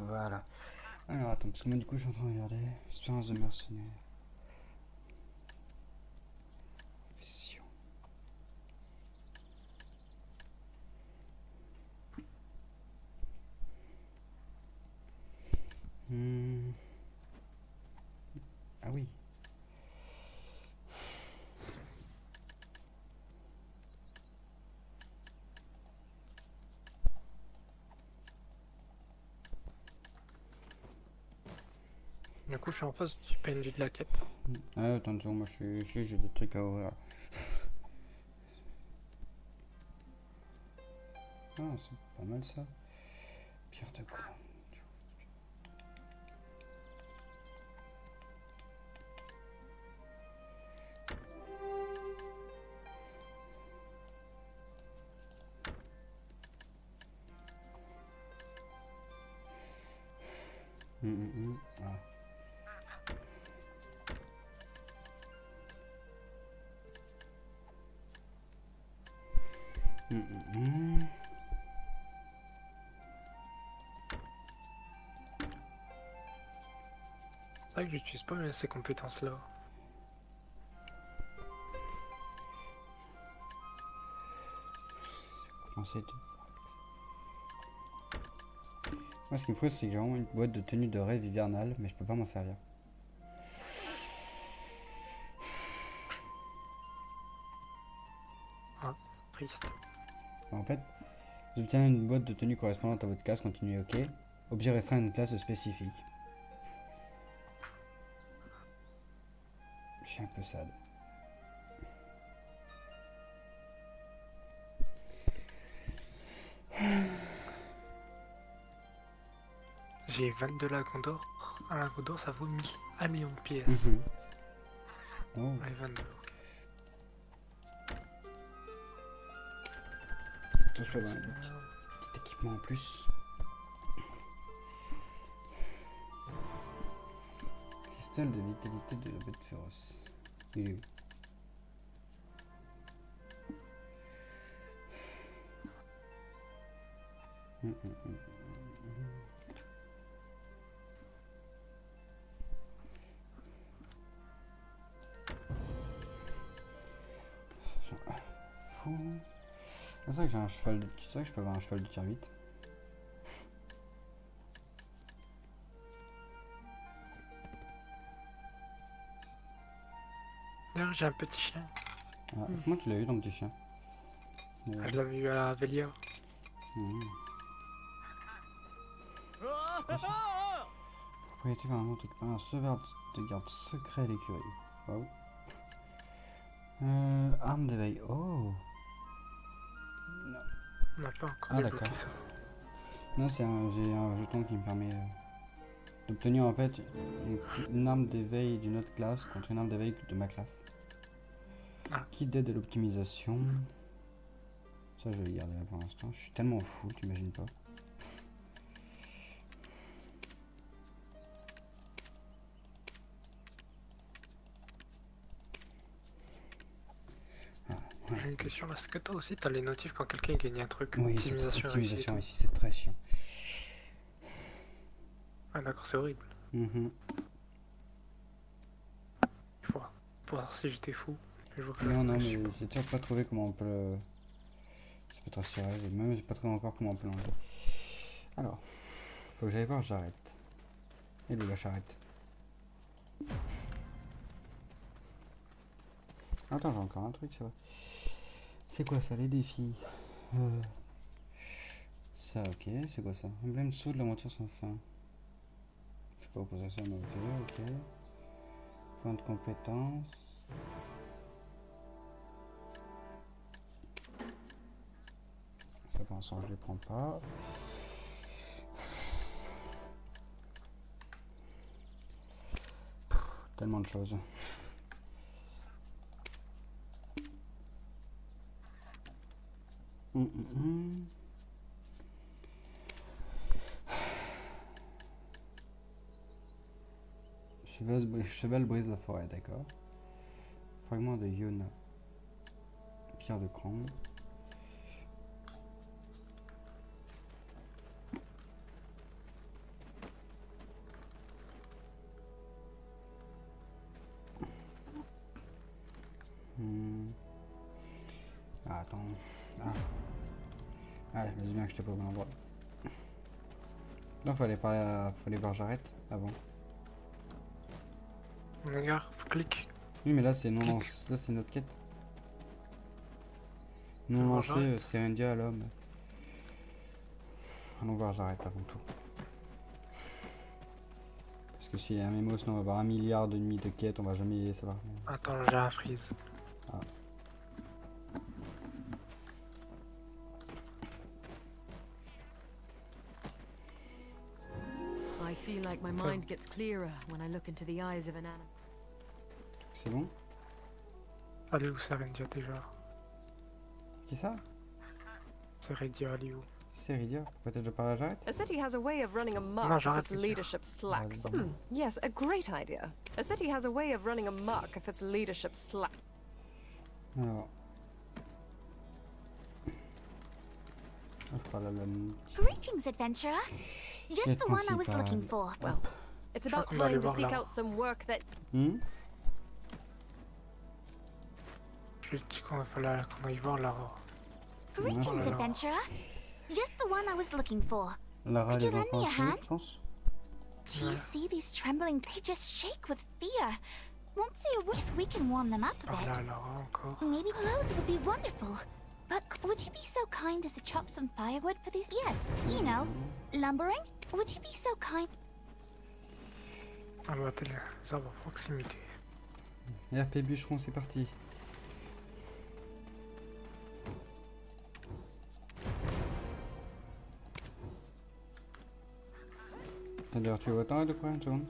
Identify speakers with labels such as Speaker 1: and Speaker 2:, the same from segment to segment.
Speaker 1: Voilà. Alors attends, parce que moi du coup je suis en train de regarder. Expérience de mercenaire. Profession. Hmm. Ah oui.
Speaker 2: Du coup, je suis en face du PNJ de la quête.
Speaker 1: Ah attention, moi j'ai des trucs à ouvrir. Ah c'est pas mal ça. Pierre de quoi. Ah. Hum.
Speaker 2: C'est vrai que j'utilise pas ces compétences-là.
Speaker 1: Commencer de... Moi ce qui me frustre c'est que j'ai vraiment une boîte de tenue de rêve hivernale, mais je peux pas m'en servir.
Speaker 2: Ah, triste.
Speaker 1: En fait, vous obtenez une boîte de tenue correspondante à votre classe, continuez OK. Objet restreint à une classe spécifique. Je suis un peu sad.
Speaker 2: J'ai 22 lagons d'or. Un lagon d'or, ça vaut 1 million de pièces.
Speaker 1: Oh.
Speaker 2: Ouais, 22, ok.
Speaker 1: Attends, je peux avoir un petit équipement en plus. Cristal de vitalité de la bête féroce. Il est où? Fou. C'est vrai que j'ai un cheval de... C'est vrai que je peux avoir un cheval de tir 8.
Speaker 2: D'ailleurs, j'ai un petit chien.
Speaker 1: Ah, comment tu l'as eu ton petit chien?
Speaker 2: Je l'avais eu à la Velia.
Speaker 1: Propriété par un autre équipement, un sauvegarde de garde secret à l'écurie. Waouh. Arme d'éveil. Oh. Non.
Speaker 2: On n'a pas encore
Speaker 1: Ah d'accord.
Speaker 2: débloqué ça.
Speaker 1: Non, j'ai un jeton qui me permet d'obtenir en fait une arme d'éveil d'une autre classe contre une arme d'éveil de ma classe.
Speaker 2: Ah.
Speaker 1: Kit d'aide à l'optimisation. Ça, je vais le garder là pour l'instant. Je suis tellement fou, tu imagines pas. Ah, ouais.
Speaker 2: J'ai une question là. Est-ce que toi aussi t'as les notifs quand quelqu'un gagne un truc?
Speaker 1: Oui, c'est
Speaker 2: Optimisation réussie et
Speaker 1: optimisation
Speaker 2: tout.
Speaker 1: ici, c'est très chiant.
Speaker 2: Ah, d'accord, c'est horrible.
Speaker 1: Mhm.
Speaker 2: Il faut voir si j'étais fou. Je vois que
Speaker 1: Non, non,
Speaker 2: je
Speaker 1: mais
Speaker 2: suis pas.
Speaker 1: j'ai toujours pas trouvé comment on peut le... Ça peut être assuré, et même j'ai pas trouvé encore comment on peut l'enlever. Alors, faut que j'aille voir, j'arrête. Et lui, la charrette. Attends, j'ai encore un truc, c'est vrai. C'est quoi ça, les défis? Ça, ok, c'est quoi ça? Emblème saut de la moitié sans fin. Je sais pas où poser ça, mais ok, ok. Point de compétence. Ça, pour l'instant, je les prends pas. Tellement de choses. Cheval brise la forêt, d'accord. Fragment de Yona. Pierre de cran. Ouais, je me dis bien que j'étais pas au bon endroit. Non, faut aller parler à... faut aller voir j'arrête avant.
Speaker 2: Regarde, clique.
Speaker 1: Oui, mais là c'est non
Speaker 2: Clique.
Speaker 1: lancé. Là c'est notre quête. Non
Speaker 2: Voir
Speaker 1: lancé,
Speaker 2: j'arrête.
Speaker 1: c'est indien à l'homme. Allons voir j'arrête avant tout. Parce que s'il y a un mémo, sinon on va avoir 1 milliard de nuits de quêtes, on va jamais savoir.
Speaker 2: Attends, j'ai un freeze.
Speaker 1: Ah.
Speaker 3: I feel like my mind gets clearer when I look into the eyes of an animal.
Speaker 1: C'est bon?
Speaker 2: Allez où ça, Rendia déjà?
Speaker 1: Qui ça?
Speaker 2: C'est Rendia, allez où?
Speaker 1: C'est Ridia. Pourquoi t'as déjà parlé à j'arrête?
Speaker 4: A city has a way of running amok
Speaker 2: No,
Speaker 4: if
Speaker 2: j'arrête
Speaker 4: its
Speaker 2: de dire.
Speaker 4: leadership slacks.
Speaker 1: Vas-y.
Speaker 4: Yes, a great idea. A city has a way of running amok if its leadership slacks.
Speaker 1: Alors. Ah, je parle à l'homme.
Speaker 5: Greetings, adventurer. Just
Speaker 1: Quête
Speaker 5: the one I was
Speaker 1: principale.
Speaker 5: looking for.
Speaker 4: Well, it's
Speaker 2: Je crois
Speaker 4: about
Speaker 2: qu'on va aller
Speaker 4: time to
Speaker 2: voir
Speaker 4: seek
Speaker 2: là.
Speaker 4: out some work that.
Speaker 1: Hmm?
Speaker 2: Je lui ai dit qu'on aille voir Lara.
Speaker 5: Greetings,
Speaker 2: Voilà.
Speaker 5: adventurer. Just the one I was looking for.
Speaker 1: Lara,
Speaker 5: Could
Speaker 1: les
Speaker 5: you lend
Speaker 1: enfants
Speaker 5: me a
Speaker 1: aussi,
Speaker 5: hand?
Speaker 1: je pense.
Speaker 5: Do you see these trembling? They just shake with fear. Won't say a word if we can warm them up a
Speaker 2: Parler à
Speaker 5: bit.
Speaker 2: Lara encore.
Speaker 5: Maybe clothes would be wonderful. But would you be so kind as to chop some firewood for these? Yes, you know, lumbering. Would you be so kind?
Speaker 2: On va attaquer les arbres à proximité.
Speaker 1: RP bûcheron, c'est parti. D'ailleurs, tu vois autant de quoi? Une seconde.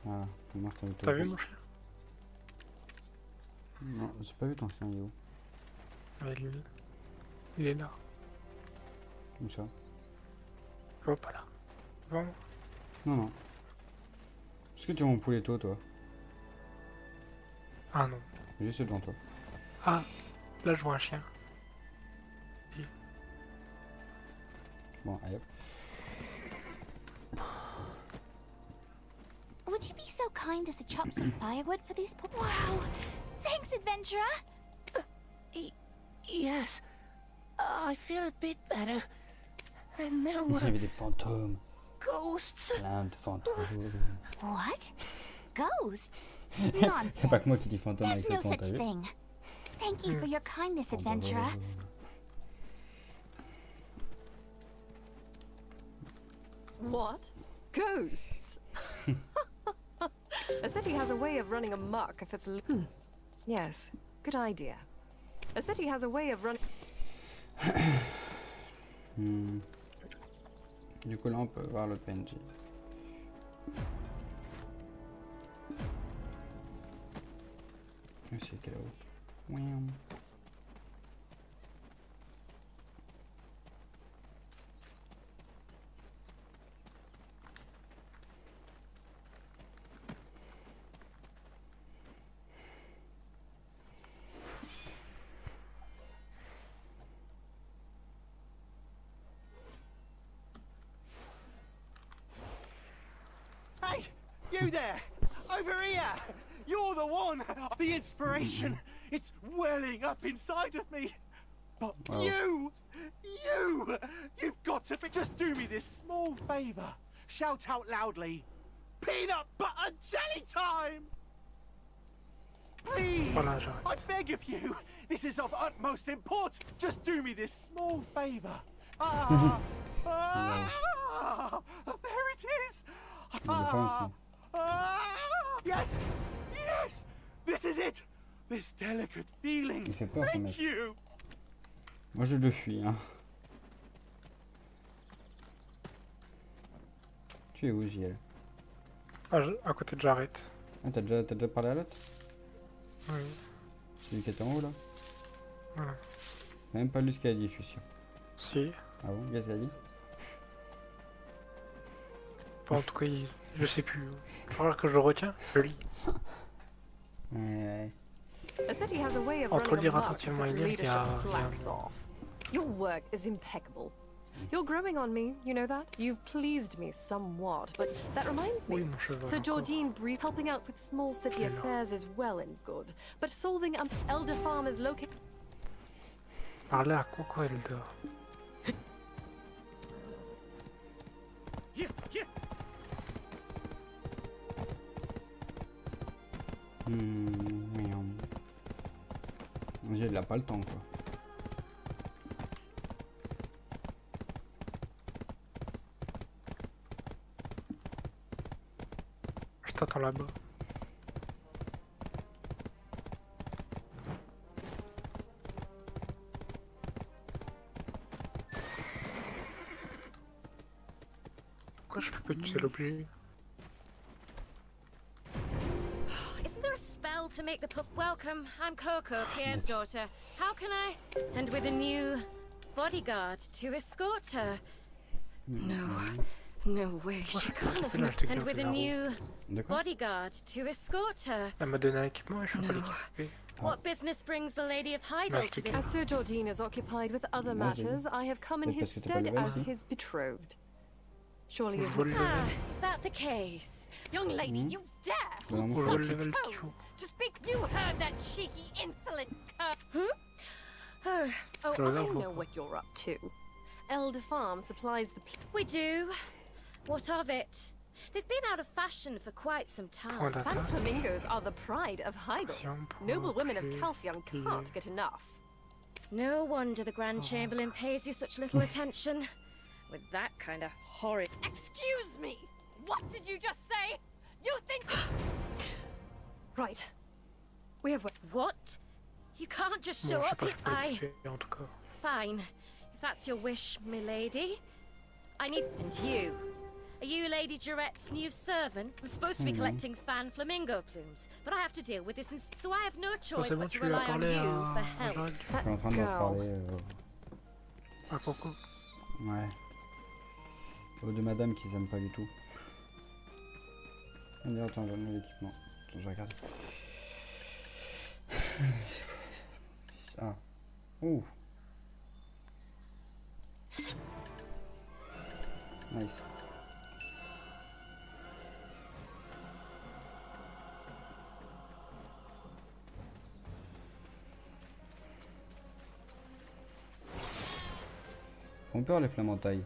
Speaker 1: Voilà, moi je t'invite.
Speaker 2: T'as vu mon chien?
Speaker 1: Non, j'ai pas vu ton chien, il est où?
Speaker 2: Ouais, lui, il est là.
Speaker 1: Où ça?
Speaker 2: Je vois pas là. Devant moi.
Speaker 1: Non, non. Est-ce que tu vois mon pouletto, toi?
Speaker 2: Ah non.
Speaker 1: Juste devant toi.
Speaker 2: Ah, là je vois un chien.
Speaker 1: Bon, allez hop.
Speaker 5: Would you be so kind as to chop some firewood for these? Wow! Thanks, adventurer.
Speaker 6: Yes, I feel a bit better. And there
Speaker 1: Il y
Speaker 6: were
Speaker 1: avait des fantômes.
Speaker 6: ghosts.
Speaker 1: Plein de fantômes.
Speaker 5: What? Ghosts?
Speaker 1: C'est pas que moi
Speaker 5: Nonsense.
Speaker 1: qui dis fantôme avec
Speaker 5: There's
Speaker 1: ce
Speaker 5: no
Speaker 1: ton, t'as
Speaker 5: such
Speaker 1: vu?
Speaker 5: thing. Thank you for your kindness, adventurer.
Speaker 4: What? Ghosts? A city has a way of running amok if its. Yes, good idea. A city has a way of running.
Speaker 1: Du coup là on peut voir le PNJ. C'est quelle là-haut? Ouiam.
Speaker 6: Hey, you there! Over here! You're the one! The inspiration! It's welling up inside of me! But
Speaker 1: Wow.
Speaker 6: you've got to just do me this small favor. Shout out loudly, peanut butter jelly time! Please,
Speaker 2: Voilà, j'arrête.
Speaker 6: I beg of you, this is of utmost importance. Just do me this small favor. There it is!
Speaker 1: Il est pas ici.
Speaker 6: Yes! Yes! This is it! This delicate feeling.
Speaker 1: Il fait peur ce
Speaker 6: Thank
Speaker 1: mec.
Speaker 6: you!
Speaker 1: Moi je le fuis hein. Tu es où JL?
Speaker 2: Ah, à côté de j'arrête.
Speaker 1: Ah t'as déjà parlé à l'autre?
Speaker 2: Oui.
Speaker 1: Celui qui est en haut là?
Speaker 2: Ouais.
Speaker 1: Même pas lu ce qu'il a dit je suis sûr.
Speaker 2: Si.
Speaker 1: Ah bon? Qu'est-ce qu'il a dit?
Speaker 2: Bon, en tout cas, je sais plus. Il faudra que je le retiens. Je lis.
Speaker 1: Ouais.
Speaker 4: A city has a way of
Speaker 2: Entre
Speaker 4: running
Speaker 2: lire
Speaker 4: amok if
Speaker 2: attentivement
Speaker 4: its
Speaker 2: et lire, il y
Speaker 4: leadership
Speaker 2: a
Speaker 4: slacks
Speaker 2: un-
Speaker 4: off. Your work is impeccable. You're growing on me, you know that? You've pleased me somewhat, but that reminds me.
Speaker 2: Oui, mon cheval.
Speaker 4: Sir
Speaker 2: encore.
Speaker 4: Jordine Bree helping out with small city
Speaker 2: Hello.
Speaker 4: affairs is well and good, but solving elder farmers located.
Speaker 2: Parler à Coco Elder.
Speaker 1: J'ai là pas le temps quoi.
Speaker 2: Je t'attends là-bas. Pourquoi je peux pas utiliser l'objet?
Speaker 7: Isn't there a spell to make the pup welcome? I'm Coco, Pierre's daughter. How can I? And with a new bodyguard to escort her. No way. She can't have. And with a new
Speaker 1: De quoi?
Speaker 7: bodyguard to escort her.
Speaker 2: Elle m'a donné un équipement et je peux pas l'équiper.
Speaker 7: What business brings the Lady of Hydel to
Speaker 4: As
Speaker 7: this?
Speaker 4: Sir Jordine is occupied with other
Speaker 1: Moi, j'ai
Speaker 4: matters, I have come in
Speaker 1: Peut-être
Speaker 4: his
Speaker 1: parce que t'es pas
Speaker 4: stead
Speaker 1: level,
Speaker 4: as
Speaker 1: si.
Speaker 4: his betrothed. Surely
Speaker 2: Vous
Speaker 4: you've
Speaker 2: volez
Speaker 7: Ah, is that the case?
Speaker 5: Young lady,
Speaker 1: Hmm?
Speaker 5: you dare!
Speaker 1: Vraiment,
Speaker 2: Vous
Speaker 1: ça-
Speaker 2: volez level Kyo.
Speaker 5: To speak, you heard that cheeky, insolent cur.
Speaker 7: Oh,
Speaker 4: Oh,
Speaker 2: Je
Speaker 4: I
Speaker 2: regarde
Speaker 4: know
Speaker 2: pourquoi.
Speaker 4: what you're up to. Elder Farm supplies the
Speaker 7: we do. What of it? They've been out of fashion for quite some
Speaker 2: Point
Speaker 7: time.
Speaker 4: fan
Speaker 2: d'attaque.
Speaker 4: flamingos are the pride of Hydel.
Speaker 2: Action pour
Speaker 4: Noble women of
Speaker 2: appuyer,
Speaker 4: Calphion
Speaker 2: plier.
Speaker 4: can't get enough.
Speaker 7: No wonder the Grand Chamberlain pays you such little attention. With that kind of horrid.
Speaker 5: Excuse me! What did you just say? You think.
Speaker 4: Right. We have
Speaker 7: What? You can't just
Speaker 2: Bon,
Speaker 7: show
Speaker 2: je sais
Speaker 7: up
Speaker 2: pas, je
Speaker 7: if
Speaker 2: peux
Speaker 7: I.
Speaker 2: l'équiper en tout cas.
Speaker 7: Fine. If that's your wish, milady. I need. And you. Are you Lady Durette's new servant? I'm supposed to be collecting fan flamingo plumes, but I have to deal with this, so I have no
Speaker 2: Bon,
Speaker 7: choice
Speaker 2: c'est bon,
Speaker 7: but to
Speaker 2: tu lui as
Speaker 7: rely on
Speaker 2: parlé
Speaker 7: you for
Speaker 2: à
Speaker 7: help.
Speaker 2: Jacques.
Speaker 1: Je suis en train de leur parler.
Speaker 2: À Coco.
Speaker 1: Ouais. Aux deux madames qui s'aiment pas du tout. Allez, attends, donne-moi l'équipement. Attends, je regarde. Ah. Ouh. Nice. Font peur les flammes en taille.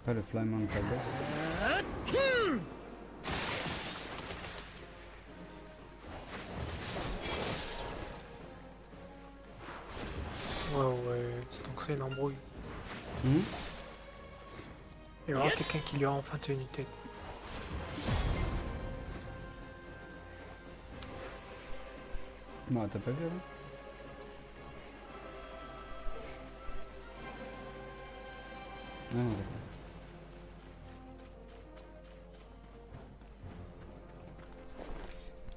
Speaker 1: Pas le flamand de taille.
Speaker 2: Ouais, donc c'est une embrouille.
Speaker 1: Hmm.
Speaker 2: Il y aura quelqu'un qui lui a enfin tenu tête.
Speaker 1: Non, t'as pas vu là? Ah non, d'accord.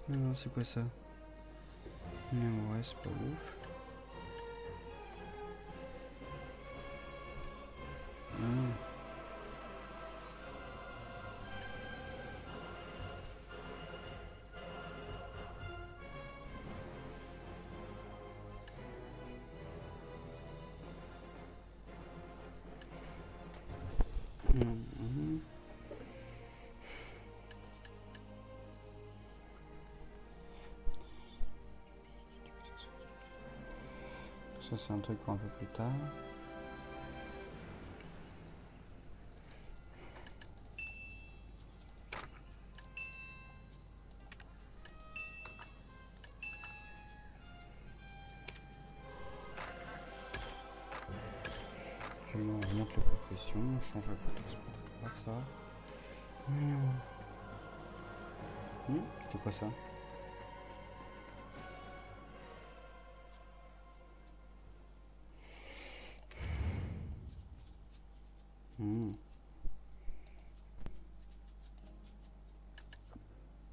Speaker 1: Non, c'est quoi ça? Non, ouais, c'est pas ouf. Ah. Mhm. Ça c'est un truc pour un peu plus tard. Je remonte les professions, on change la couleur, ça. C'est quoi ça?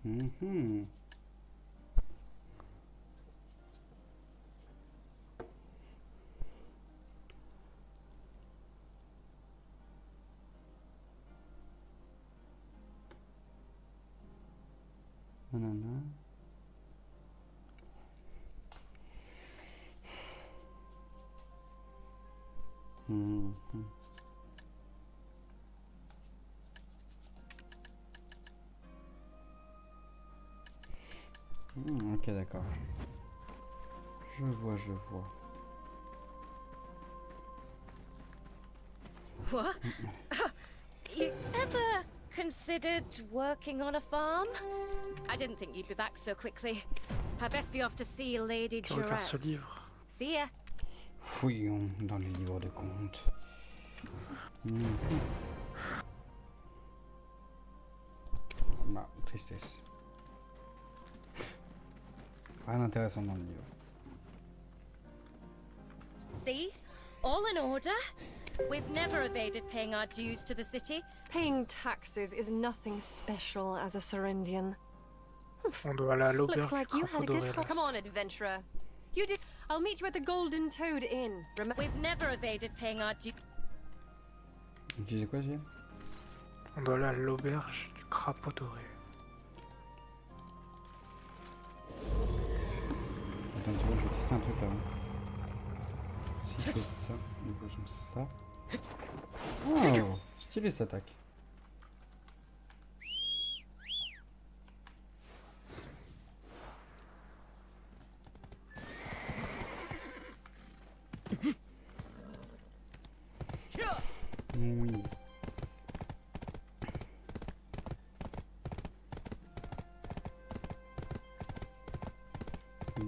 Speaker 1: Mhm. Nanana. Ok, d'accord. Je vois.
Speaker 7: What? You ever considered working on a farm? I didn't think you'd be back so quickly. I best be off to see Lady
Speaker 2: Tu regardes ce
Speaker 7: Durrett.
Speaker 2: livre.
Speaker 7: See ya.
Speaker 1: Fouillons dans les livres de comptes. Bah, tristesse. Rien d'intéressant dans le livre.
Speaker 7: See? All in order. We've never evaded paying our dues to the city.
Speaker 4: Paying taxes is nothing special as a Serendian.
Speaker 2: On doit aller à l'auberge
Speaker 4: Looks
Speaker 2: du
Speaker 4: like you
Speaker 2: crapaud
Speaker 4: had a good
Speaker 2: doré.
Speaker 4: Come on, adventurer. You did. I'll meet you at the Golden Toad Inn.
Speaker 7: We've never evaded paying our dues.
Speaker 1: Tu disais quoi, Gilles?
Speaker 2: On doit aller à l'auberge du crapaud doré.
Speaker 1: Attends une seconde, je vais tester un truc avant. Si je fais ça, nous faisons ça. Oh, stylé cette attaque. Oui.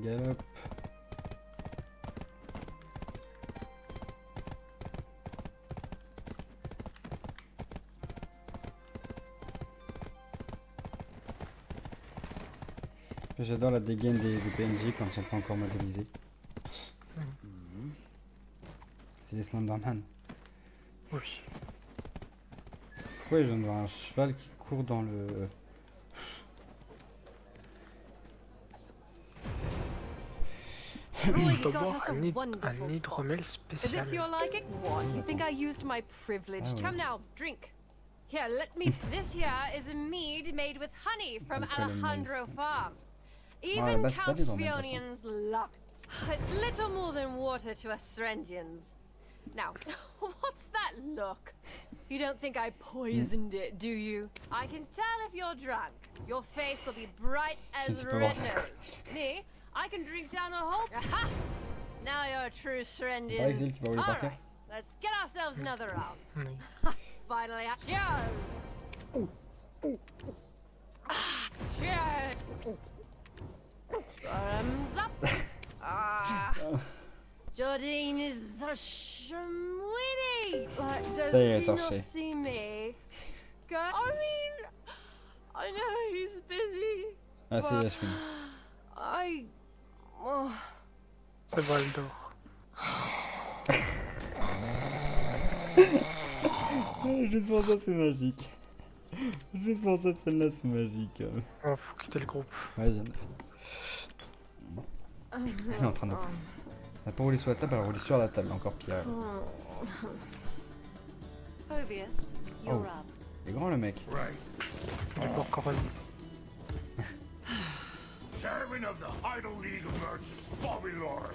Speaker 1: Galope. J'adore la dégaine des PNJ quand ils sont pas encore modélisés. C'est des Slenderman.
Speaker 2: Oui.
Speaker 1: Pourquoi je viens de voir un cheval qui court dans le...
Speaker 2: On doit
Speaker 4: God,
Speaker 2: boire
Speaker 4: that's a
Speaker 2: un
Speaker 4: wonderful
Speaker 2: hydromel
Speaker 4: Is this your
Speaker 2: spécial.
Speaker 4: liking? What? You think I used my privilege?
Speaker 1: Oh.
Speaker 4: Come now, drink. Here, let me. This here is a mead made with honey from Alejandro Farm. Even
Speaker 1: bah, ça, les dormants, de toute façon.
Speaker 4: Calphionians love it. It's little more than water to us Serendians. Now, what's that look? You don't think I poisoned it, do you? I can tell if you're drunk. Your face will be bright as
Speaker 1: C'est pas
Speaker 4: red
Speaker 1: bon.
Speaker 4: nose. Me, I can drink down a whole. Aha! Now you're a true Serendian.
Speaker 1: Pareil, c'est elle qui va rouler par
Speaker 4: All
Speaker 1: terre.
Speaker 4: right, let's get ourselves another round.
Speaker 2: Oui.
Speaker 4: Finally, cheers! Cheers! Thumbs up! Jardine is so schmwitty! But does
Speaker 1: Ça y est,
Speaker 4: he not
Speaker 1: torché.
Speaker 4: see me? Go. I mean, I know he's busy.
Speaker 1: Ah, ça y est, je finis.
Speaker 4: Oh.
Speaker 2: C'est Val d'Or.
Speaker 1: Juste pour ça, c'est magique. Juste pour cette scène-là, c'est magique.
Speaker 2: Oh, faut quitter le groupe.
Speaker 1: Ouais, je viens de Bon. Elle est en train de... Elle a pas roulé sur la table, elle a roulé sur la table, encore pire.
Speaker 3: Phobius, you're
Speaker 1: Oh.
Speaker 3: up.
Speaker 1: Il est grand le mec.
Speaker 8: Right.
Speaker 2: Du bord Coron.
Speaker 8: Chairman of the Idle League of Merchants, Bobby Leur.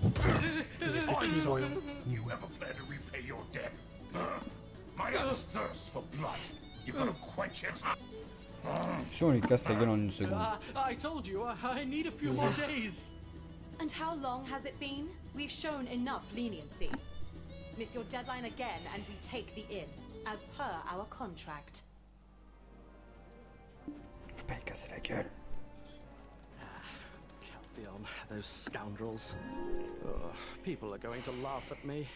Speaker 2: Petit voyons.
Speaker 8: You ever plan to repay your debt? Huh? My eyes thirst for blood. You gonna quench it?
Speaker 1: Si on lui casse la gueule en une seconde.
Speaker 9: I told you, I need a few more days.
Speaker 10: And how long has it been? We've shown enough leniency. Miss your deadline again and we take the inn, as per our contract.
Speaker 1: Faut pas lui casser la gueule.
Speaker 9: Calphion, those scoundrels. Ugh, people are going to laugh at me.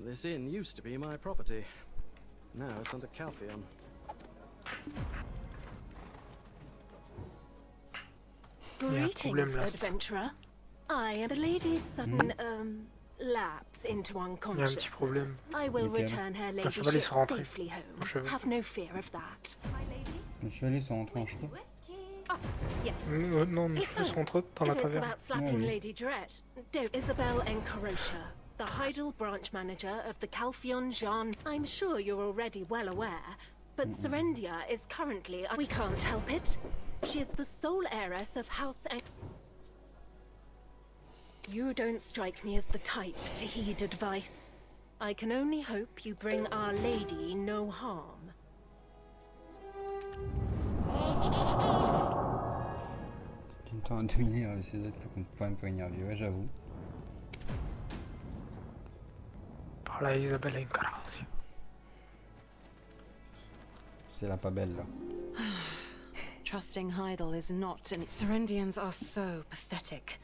Speaker 9: This inn used to be my property. Now it's under Calphion.
Speaker 2: Greetings,
Speaker 10: adventurer. I am the lady's sudden, lapse into
Speaker 2: Il y a un petit
Speaker 10: unconsciousness.
Speaker 2: problème.
Speaker 10: I will
Speaker 1: Lequel?
Speaker 10: return her
Speaker 2: Les chevaliers
Speaker 10: ladyship
Speaker 2: sont rentrés.
Speaker 10: safely home.
Speaker 2: Aux cheveux.
Speaker 10: Have no fear of that.
Speaker 1: Les chevaliers sont rentrés en chevaux.
Speaker 10: Yes.
Speaker 2: Non, mes cheveux sont rentrés dans la
Speaker 10: If it's
Speaker 2: taverne.
Speaker 10: about slapping
Speaker 1: oui.
Speaker 10: Lady Durrett, don't. Isabel Encarosha, the Heidel branch manager of the Calphion Jean. I'm sure you're already well aware.
Speaker 11: but Serendia is currently... We can't help it. She is the sole heiress of House Ang... You don't strike me as the type to heed advice. I can only hope you bring Our Lady no harm.
Speaker 1: J'ai le temps à dominer ces autres, faut qu'on peut un peu énervé, ouais, j'avoue.
Speaker 2: Par là, Isabelle a une carence.
Speaker 1: C'est la pas belle là.
Speaker 10: Trusting Heidel is not an... Serendians are so pathetic.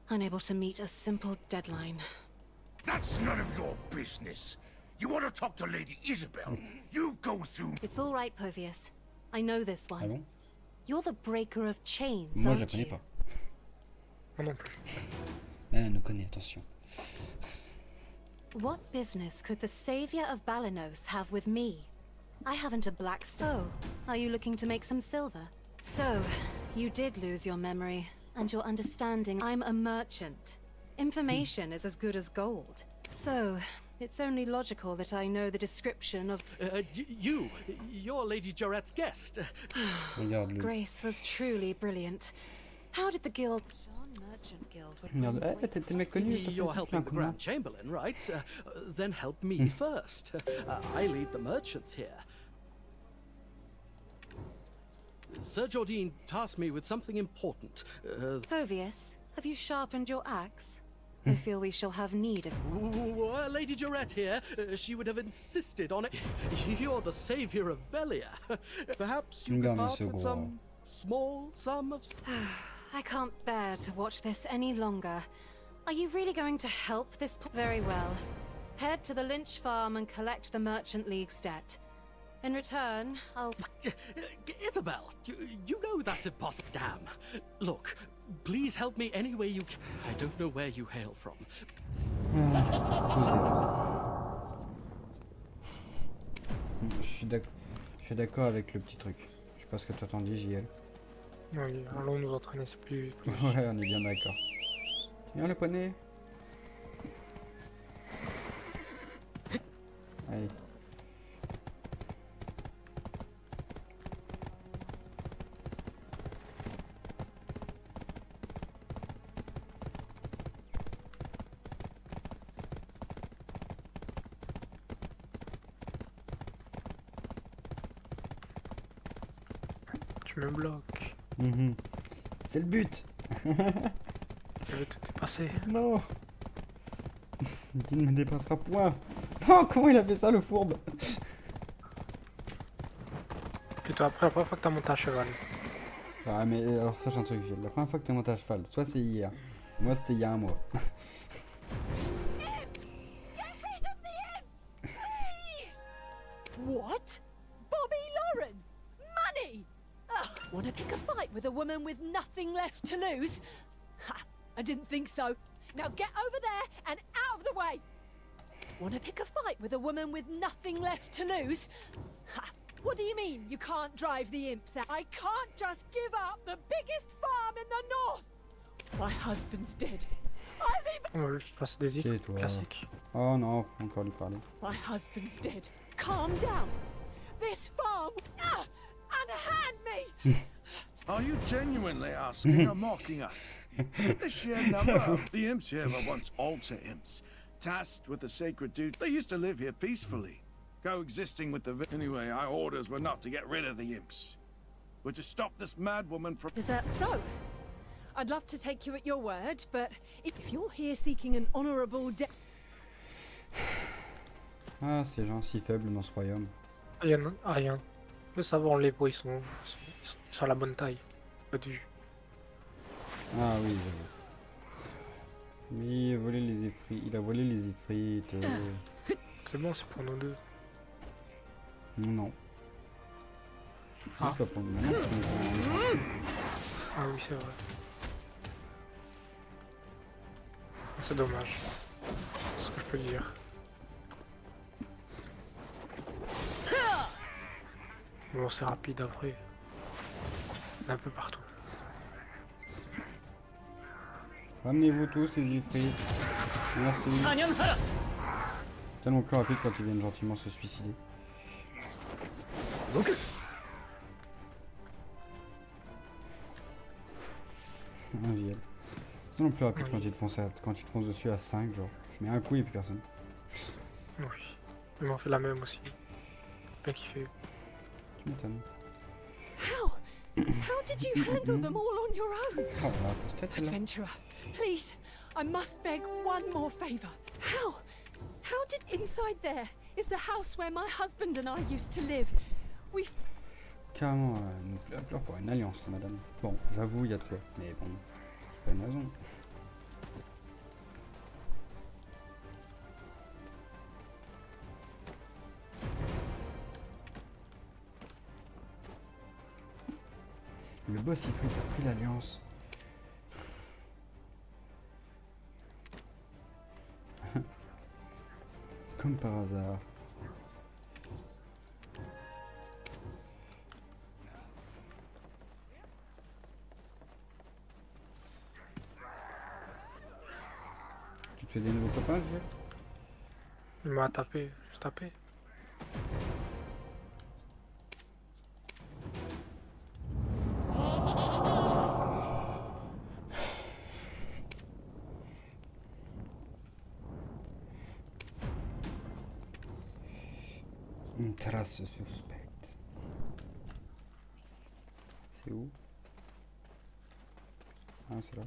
Speaker 10: Unable to meet a simple deadline.
Speaker 8: That's none of your business. You want to talk to Lady Isabel? You go through...
Speaker 10: It's all right, Povius. I know this one.
Speaker 1: Ah bon?
Speaker 10: You're the breaker of chains,
Speaker 1: Moi je la
Speaker 10: aren't
Speaker 1: connais
Speaker 10: you?
Speaker 1: pas.
Speaker 2: Moi non plus.
Speaker 1: Elle nous connaît, attention.
Speaker 10: What business could the savior of Balanos have with me? I haven't a black stone. Are you looking to make some silver? So, you did lose your memory and your understanding. I'm a merchant. Information is as good as gold. So, it's only logical that I know the description of...
Speaker 9: You're Lady Jarrett's guest.
Speaker 1: Regarde-le.
Speaker 10: Grace was truly brilliant. How did the guild... Merchant Guild would...
Speaker 1: Regarde, eh, t'es le mec connu, s'il te plaît,
Speaker 9: You're
Speaker 1: fais un
Speaker 9: helping
Speaker 1: coup
Speaker 9: the
Speaker 1: de main.
Speaker 9: Grand Chamberlain, right? Then help me first. I lead the merchants here. Sir Jordine tasked me with something important.
Speaker 10: Povius, have you sharpened your axe? I feel we shall have need of...
Speaker 9: Lady Jarrett here, she would have insisted on it. You're the savior of Velia. Perhaps you could part with some small sum of...
Speaker 10: I can't bear to watch this any longer. Are you really going to help this... Very well. Head to the Lynch farm and collect the Merchant League's debt. In return, I'll...
Speaker 9: Isabel, you know that's impossible. Damn. Look, please help me any way you can. I don't know where you hail from.
Speaker 1: Je suis d'accord avec le petit truc. Je sais pas ce que toi t'en dis, JL.
Speaker 2: Oui, allons nous entraîner, c'est plus...
Speaker 1: Ouais, on est bien d'accord. Viens le poney. Allez.
Speaker 2: Tu me bloques.
Speaker 1: C'est le but.
Speaker 2: Je vais te dépasser.
Speaker 1: Non. Tu ne me dépasseras point. Oh, comment il a fait ça, le fourbe?
Speaker 2: Plutôt après la première fois que t'as monté à cheval.
Speaker 1: Ah, mais alors sache un truc, Gilles. La première fois que t'es monté à cheval, soit c'est hier. Moi, c'était il y a un mois.
Speaker 4: What? Bobby Lauren? Money? Wanna pick a fight with a woman with nothing left to lose? Ha! I didn't think so. Now get over there and out of the way! Wanna pick a fight with a woman with nothing left to lose? Ha! What do you mean you can't drive the imps out? I can't just give up the biggest farm in the north! My husband's dead. I've even...
Speaker 2: On va juste passer des ifs,
Speaker 1: Tais-toi.
Speaker 2: classique.
Speaker 1: Oh non, faut encore lui parler.
Speaker 4: My husband's dead. Calm down. This farm... unhand me!
Speaker 12: Are you genuinely asking or mocking us? The sheer number of the imps here were once altar imps, tasked with the sacred duty. They used to live here peacefully, coexisting with the... Anyway, our orders were not to get rid of the imps. We're to stop this mad woman from...
Speaker 4: Is that so? I'd love to take you at your word, but if you're here seeking an honorable death...
Speaker 1: Ah, ces gens si faibles dans ce royaume.
Speaker 2: Rien, rien. Le savoir, les voix, ils sont à la bonne taille. Pas de vue.
Speaker 1: Ah oui, j'avoue. Mais il a volé les effrites. Il a volé les effrites.
Speaker 2: C'est bon, c'est pour nous deux.
Speaker 1: Non.
Speaker 2: Ah.
Speaker 1: C'est pas pour nous. Non, parce que...
Speaker 2: Ah oui, c'est vrai. C'est dommage. C'est ce que je peux dire. Bon, c'est rapide après. Un peu partout.
Speaker 1: Ramenez-vous tous les effrites. Merci. Tellement plus rapide quand ils viennent gentiment se suicider. Un viol. C'est non plus rapide quand ils te foncent dessus à 5, genre. Je mets un coup et puis personne.
Speaker 2: Oui. Ils m'ont fait la même aussi. Bien kiffé.
Speaker 1: Tu m'étonnes.
Speaker 3: How? How did you handle them all on your own?
Speaker 1: Oh là, peut-être là.
Speaker 3: Adventurer, please, I must beg one more favor. How? How did inside there is the house where my husband and I used to live? We
Speaker 1: Carrément, elle pleure pour une alliance, là, madame. Bon, j'avoue, il y a de quoi. Mais bon, c'est pas une raison. Le boss Ifrit a pris l'alliance. Comme par hasard. Tu te fais des nouveaux copains, Jules?
Speaker 2: Il m'a tapé. J'ai tapé.
Speaker 1: Une trace suspecte. C'est où? Ah, c'est là.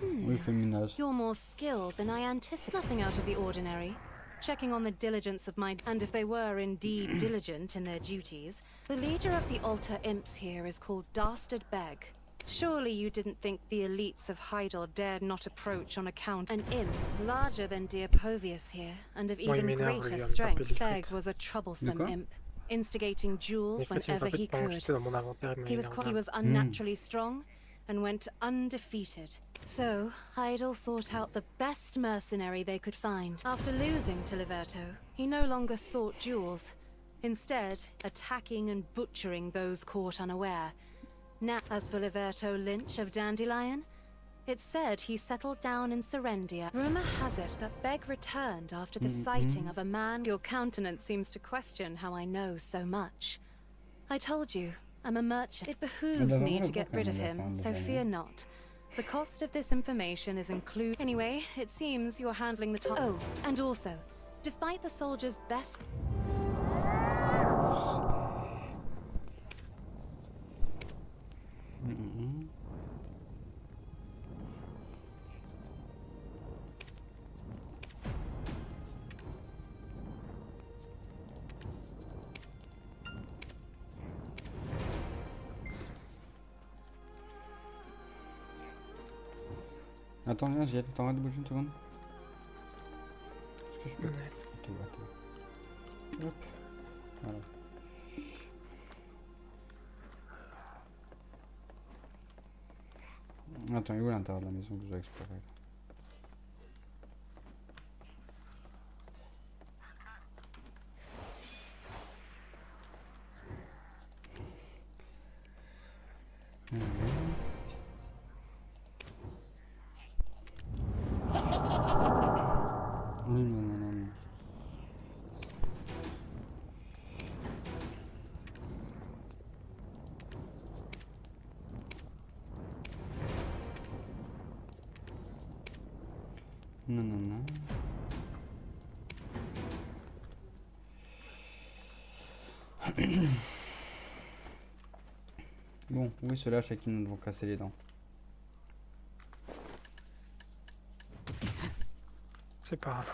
Speaker 1: Oui, je fais le ménage.
Speaker 10: You're more skilled than I anticipated. Nothing out of the ordinary. Checking on the diligence of my... And if they were indeed diligent in their duties, the leader of the altar imps here is called Dastard Beg. Surely you didn't think the elites of Hydel dared not approach on account an imp larger than dear Povius here, and of even greater strength. Beg was a troublesome imp, instigating duels whenever he could. He was unnaturally strong and went undefeated. So, Hydel sought out the best mercenary they could find. After losing to Liberto, he no longer sought duels, instead attacking and butchering those caught unaware. Now, as for Liberto Lynch of Dandelion, it's said he settled down in Serendia. Rumor has it that Beg returned after the sighting of a man. Your countenance seems to question how I know so much. I told you, I'm a merchant. It behooves me to get rid of him, so fear not. The cost of this information is included. Anyway, it seems you're handling the top. Oh, and also, despite the soldier's best...
Speaker 1: Attends, viens, j'y ai. Attends, arrête de bouger une seconde. Est-ce que je peux... Ok, attends. Hop. Voilà. Attends, il est où l'intérieur de la maison que je dois explorer là? Non, non, non. Bon, oui, ceux-là, chacun nous vont casser les dents.
Speaker 2: C'est pas grave.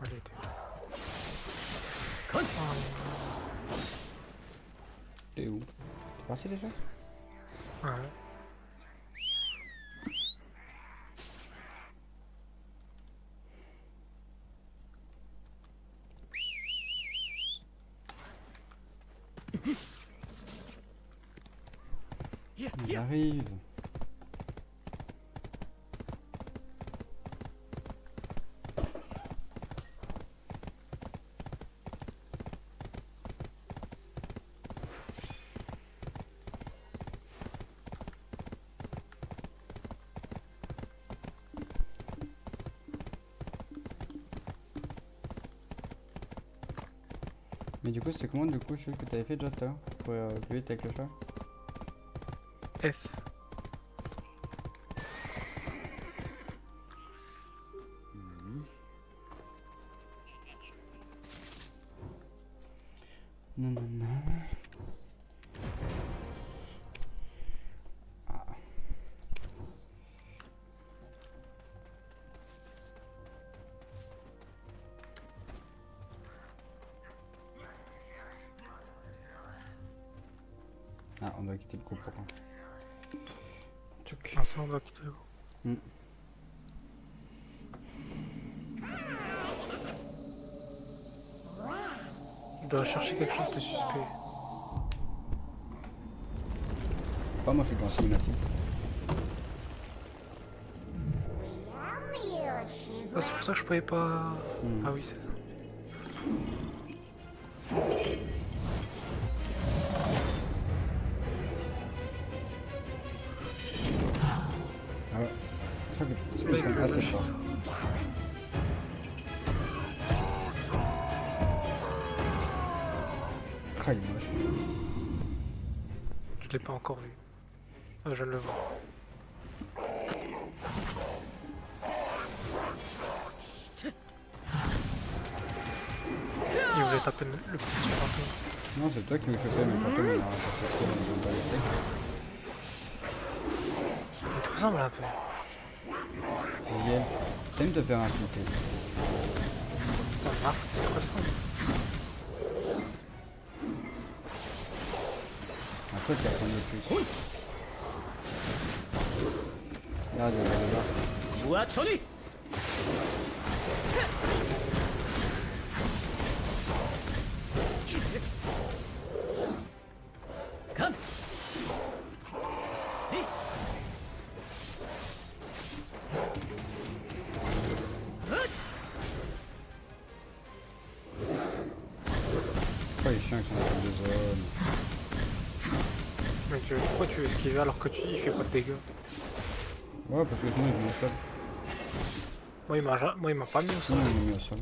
Speaker 2: Allez,
Speaker 1: T'es où? T'es parti déjà?
Speaker 2: Ouais.
Speaker 1: J'arrive. Mais du coup, c'était comment du coup, celui que t'avais fait déjà tout à l'heure pour plus vite avec le chat?
Speaker 2: F.
Speaker 1: Non, non, non. Ah. Ah, on doit quitter le groupe pour
Speaker 2: Ah, ça, on doit quitter. Il doit chercher quelque chose de suspect.
Speaker 1: Pas moi, je suis dans cinématique.
Speaker 2: Ah, c'est pour ça que je pouvais pas. Ah oui, c'est ça.
Speaker 1: Ah ouais. C'est vrai que c'est assez fort. Ah, il est moche.
Speaker 2: Je l'ai pas encore vu. Ah, je viens de le voir. Il voulait taper le petit fantôme.
Speaker 1: Non, c'est toi qui veux choper le fantôme, on a passé trop dans le balistique.
Speaker 2: Il te ressemble un peu.
Speaker 1: Ziel, t'aimes te faire insulter.
Speaker 2: Oh, Marc, c'est quoi ça?
Speaker 1: À toi qui ressemble le plus. Là, là. Pourquoi les chiens qui sont dans des zones?
Speaker 2: Mais pourquoi tu veux esquiver alors que il fait pas de dégâts?
Speaker 1: Ouais, parce que sinon il est au sol.
Speaker 2: Moi il m'a pas mis au sol.
Speaker 1: Non, il est mis au sol.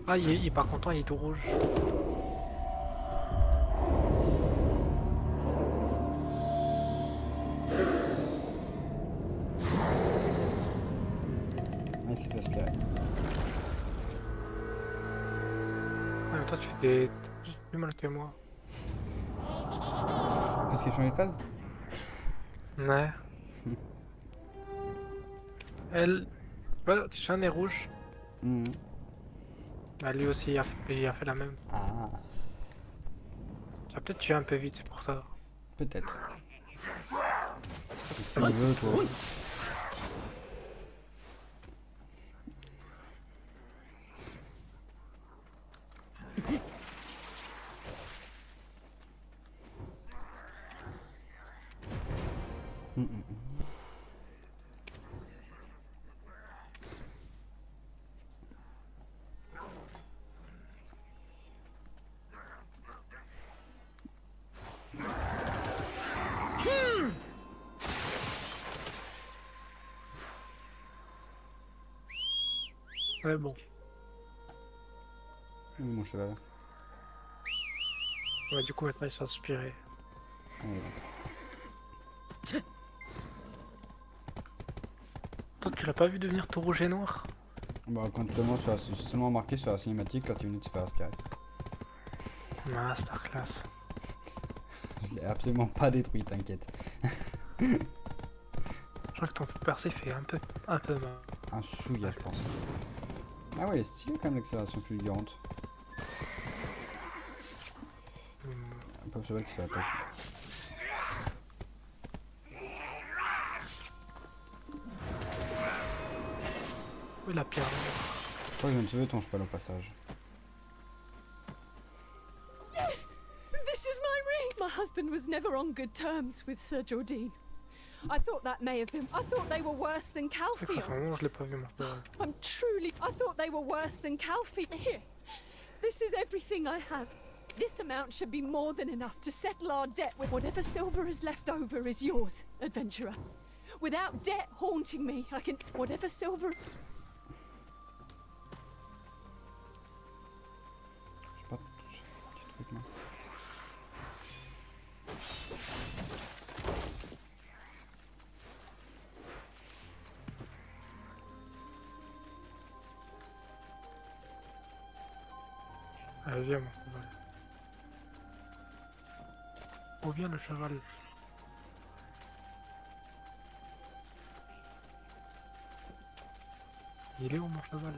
Speaker 2: Ah, il est pas content, il est tout rouge.
Speaker 1: Ah, il s'est fait aspirer.
Speaker 2: Ah, mais toi tu fais juste plus mal que moi.
Speaker 1: Parce qu'il a changé de phase?
Speaker 2: Ouais. Elle... Ouais, tu sais, un est rouge. Bah, lui aussi il a fait la même.
Speaker 1: Ah.
Speaker 2: Tu as peut-être tué un peu vite, c'est pour ça.
Speaker 1: Peut-être. Si tu veux, toi.
Speaker 2: Ouais, bon.
Speaker 1: Mon cheval.
Speaker 2: Ouais, du coup maintenant il s'est inspiré. Toi tu l'as pas vu devenir tout rouge et noir?
Speaker 1: Bah, quand j'ai seulement marqué sur la cinématique quand il venait de se faire aspirer.
Speaker 2: Ah, Starclass.
Speaker 1: Je l'ai absolument pas détruit, t'inquiète.
Speaker 2: Je crois que ton percé fait un peu mal.
Speaker 1: Un chouïa, je pense. Ah ouais, il est stylé quand même l'accélération fulgurante. Un peu cheval qui se répète.
Speaker 2: Oui, la pierre.
Speaker 1: Je crois que je viens de tuer ton cheval au passage.
Speaker 3: Yes! This is my ring! My husband was never on good terms with Sir Jordine. I thought that may have been. I thought they were worse than
Speaker 2: C'est que ça fait un
Speaker 3: Calfion.
Speaker 2: moment, je l'ai pas vu moi.
Speaker 3: I'm truly. I thought they were worse than Calfion. Here. This is everything I have. This amount should be more than enough to settle our debt with whatever silver is left over is yours, adventurer. Without debt haunting me, I can. Whatever silver.
Speaker 2: Viens mon cheval. Oh viens le cheval. Il est où mon cheval?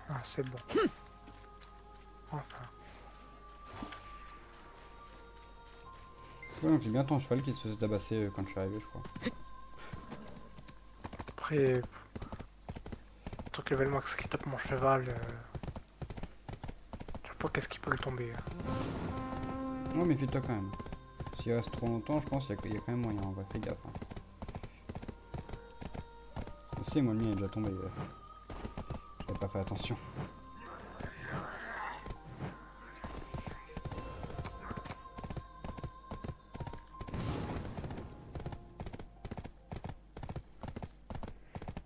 Speaker 2: Ah c'est bon. Enfin.
Speaker 1: Ouais, donc c'est bien ton cheval qui se faisait tabasser quand je suis arrivé, je crois.
Speaker 2: Après, tant que level max qui tape mon cheval, je sais pas qu'est-ce qui peut le tomber.
Speaker 1: Non, méfie-toi quand même. S'il reste trop longtemps, je pense qu'il y a quand même moyen. On va faire gaffe. Hein. Si, moi le mien est déjà tombé. J'avais pas fait attention.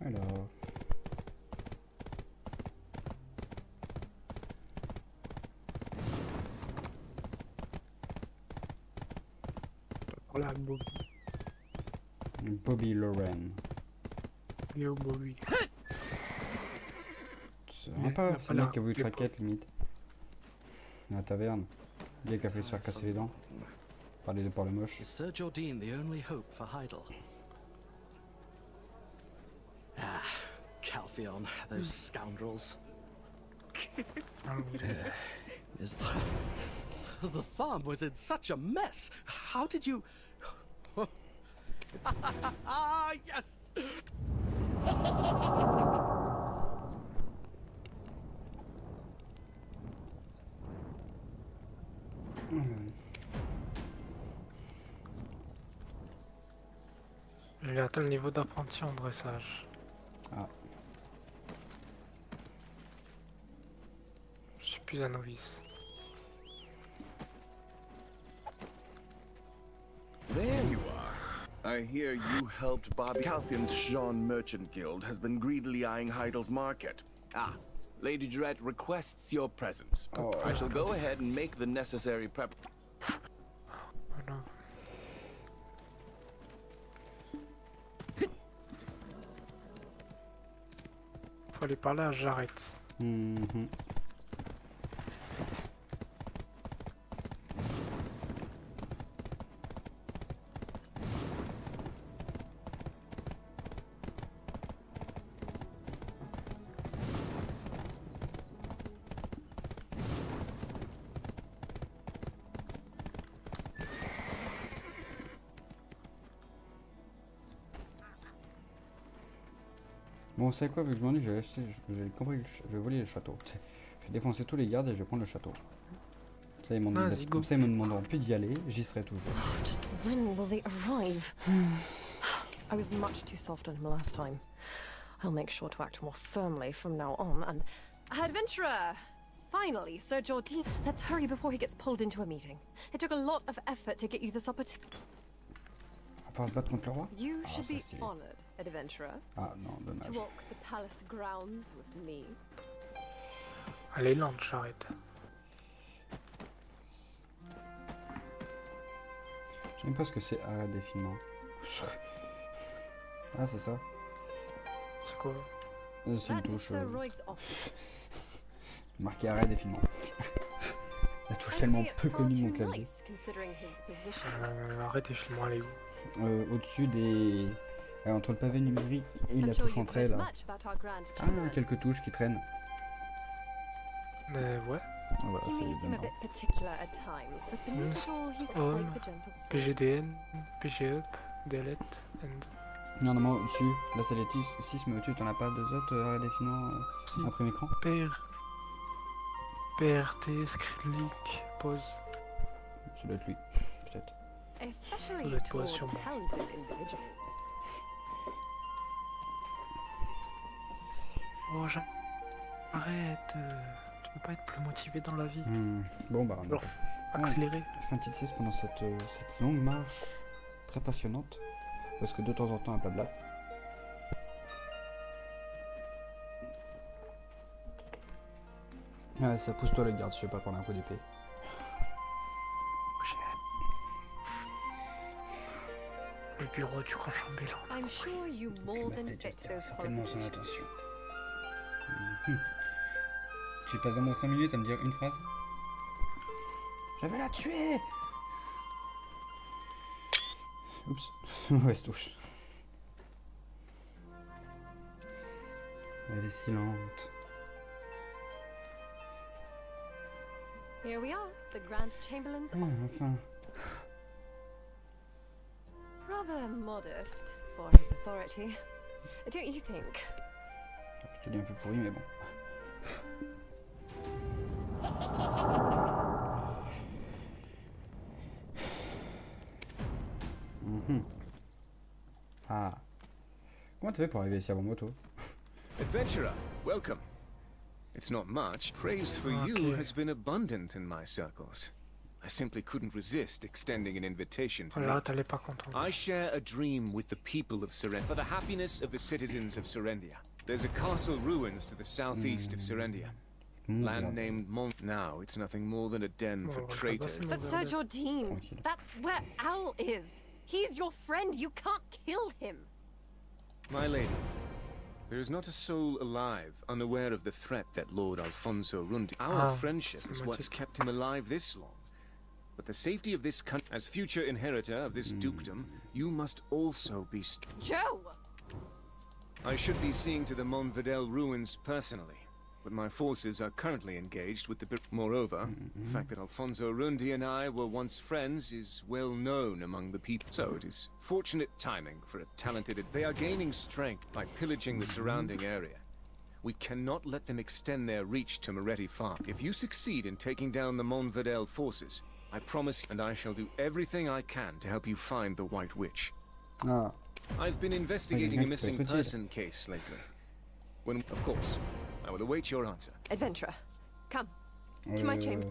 Speaker 1: Alors.
Speaker 2: Voilà, Bobby.
Speaker 1: Bobby Lauren.
Speaker 2: Léo Bobby.
Speaker 1: C'est
Speaker 2: Il
Speaker 1: sympa,
Speaker 2: a
Speaker 1: c'est
Speaker 2: pas
Speaker 1: le mec
Speaker 2: l'air
Speaker 1: qui a voulu
Speaker 2: des
Speaker 1: traquette limite. À la taverne. Le gars qui a failli se faire casser les dents. Parler de par le moche.
Speaker 9: Is Sir Jordine the only hope for Heidel? Ah, Calpheon, those scoundrels. Is the farm was in such a mess. How did you? Ah, yes.
Speaker 2: J'ai atteint le niveau d'apprenti en dressage.
Speaker 1: Ah.
Speaker 2: Je suis plus un novice.
Speaker 13: There you are. I hear you helped Bobby. Calpheon's Jean Merchant Guild has been greedily eyeing Heidel's market. Ah, Lady Durette requests your presence.
Speaker 1: Oh.
Speaker 13: I shall go ahead and make the necessary prep.
Speaker 2: Voilà. Faut aller parler à Jarrett.
Speaker 1: Mhm. Bon, c'est quoi, vu que je m'ennuie, j'ai compris, je vais voler le château. Je vais défoncer tous les gardes et je vais prendre le château. Ça, ils m'ont
Speaker 2: Vas-y, go.
Speaker 1: comme ça, ils me demanderont plus d'y aller, j'y serai toujours.
Speaker 11: Just when will they arrive? I was much too soft on him last time. I'll make sure to act more firmly from now on and...
Speaker 4: Adventurer! Finally, Sir Jordine.
Speaker 11: Let's hurry before he gets pulled into a meeting. It took a lot of effort to get you this opportunity.
Speaker 1: On va pouvoir se battre contre le roi?
Speaker 4: You
Speaker 1: Ah,
Speaker 4: should
Speaker 1: ça,
Speaker 4: be
Speaker 1: stylé.
Speaker 4: honored, adventurer,
Speaker 1: Ah non,
Speaker 4: to
Speaker 1: dommage.
Speaker 4: walk the palace grounds with me.
Speaker 2: Elle est lente, Jarrett.
Speaker 1: Je sais même pas ce que c'est arrêt défilement. Ah, c'est ça.
Speaker 2: C'est quoi?
Speaker 1: C'est une
Speaker 4: That is
Speaker 1: touche
Speaker 4: Sir Royg's office.
Speaker 1: marquée arrêt défilement. La touche
Speaker 4: I
Speaker 1: tellement
Speaker 4: say it's
Speaker 1: peu
Speaker 4: far
Speaker 1: connue de mon
Speaker 4: too
Speaker 1: clavier.
Speaker 4: nice, considering his position.
Speaker 2: Arrête et filme-moi, elle est où?
Speaker 1: Au-dessus des... entre le pavé numérique et la
Speaker 4: I'm sure
Speaker 1: touche
Speaker 4: you've
Speaker 1: entrée
Speaker 4: heard
Speaker 1: là.
Speaker 4: much about our grand
Speaker 1: Ah,
Speaker 4: chamber.
Speaker 1: quelques touches qui traînent.
Speaker 2: Ouais.
Speaker 1: Ah, voilà,
Speaker 4: He may
Speaker 1: c'est
Speaker 4: seem a
Speaker 1: dedans.
Speaker 4: bit particular at times, but beneath it all, he's quite the gentle sort.
Speaker 2: PGDN, PGUp, delete, and...
Speaker 1: Non, non, au-dessus. Là, c'est les 6, mais au-dessus, t'en as pas deux autres arrêt défilement
Speaker 2: Si.
Speaker 1: en premier écran.
Speaker 2: PRT, script pause.
Speaker 1: Ça doit être lui, peut-être.
Speaker 4: Especially
Speaker 2: doit être toi,
Speaker 4: toward
Speaker 2: sûrement.
Speaker 4: talented individuals.
Speaker 2: Oh, Jean. Arrête. Tu peux pas être plus motivé dans la vie.
Speaker 1: Bon, bah, on
Speaker 2: Alors,
Speaker 1: a
Speaker 2: accélérer.
Speaker 1: fait un petit sieste pendant cette longue marche très passionnante. Parce que de temps en temps, un blabla. Ah, ça pousse-toi le garde, je vais pas prendre un coup d'épée.
Speaker 2: Le bureau du grand chambellan.
Speaker 11: I'm sure you more than fit those
Speaker 1: Certainement son attention. Tu passes dans mon 5 minutes à me dire une phrase. Je vais la tuer. Oups, mauvaise touche. Elle est si lente.
Speaker 11: Here we are, the Grand Chamberlain's
Speaker 1: Ah,
Speaker 11: office.
Speaker 1: enfin.
Speaker 11: Rather modest for his authority, don't you think?
Speaker 1: Je te dis un peu pourri, mais bon. Ah. Comment tu fais pour arriver ici avant moto?
Speaker 14: Adventurer, welcome. It's not much. Praise for you has been abundant in my circles. I simply couldn't resist extending an invitation to
Speaker 2: Là, t'allais pas content.
Speaker 14: I share a dream with the people of Serendia for the happiness of the citizens of Serendia. There's a castle ruins to the southeast of Serendia. Land named Mont. Now it's nothing more than a den for traitors.
Speaker 11: But Sir Jordine, that's where Owl is. He's your friend. You can't kill him.
Speaker 14: My lady, there is not a soul alive unaware of the threat that Lord Alfonso Rundi. Our friendship is what's kept him alive this long. But the safety of this country, as future inheritor of this dukedom, you must also be.
Speaker 11: Joe!
Speaker 14: I should be seeing to the Montvidel ruins personally, but my forces are currently engaged with the. Moreover, the fact that Alfonso Rundi and I were once friends is well known among the people. So it is fortunate timing for a talented. They are gaining strength by pillaging the surrounding area. We cannot let them extend their reach to Moretti Farm. If you succeed in taking down the Montvidel forces, I promise, and I shall do everything I can to help you find the White Witch.
Speaker 1: Ah.
Speaker 14: I've been investigating a missing person case lately. When, of course, I will await your answer.
Speaker 11: Adventurer, come to my chamber.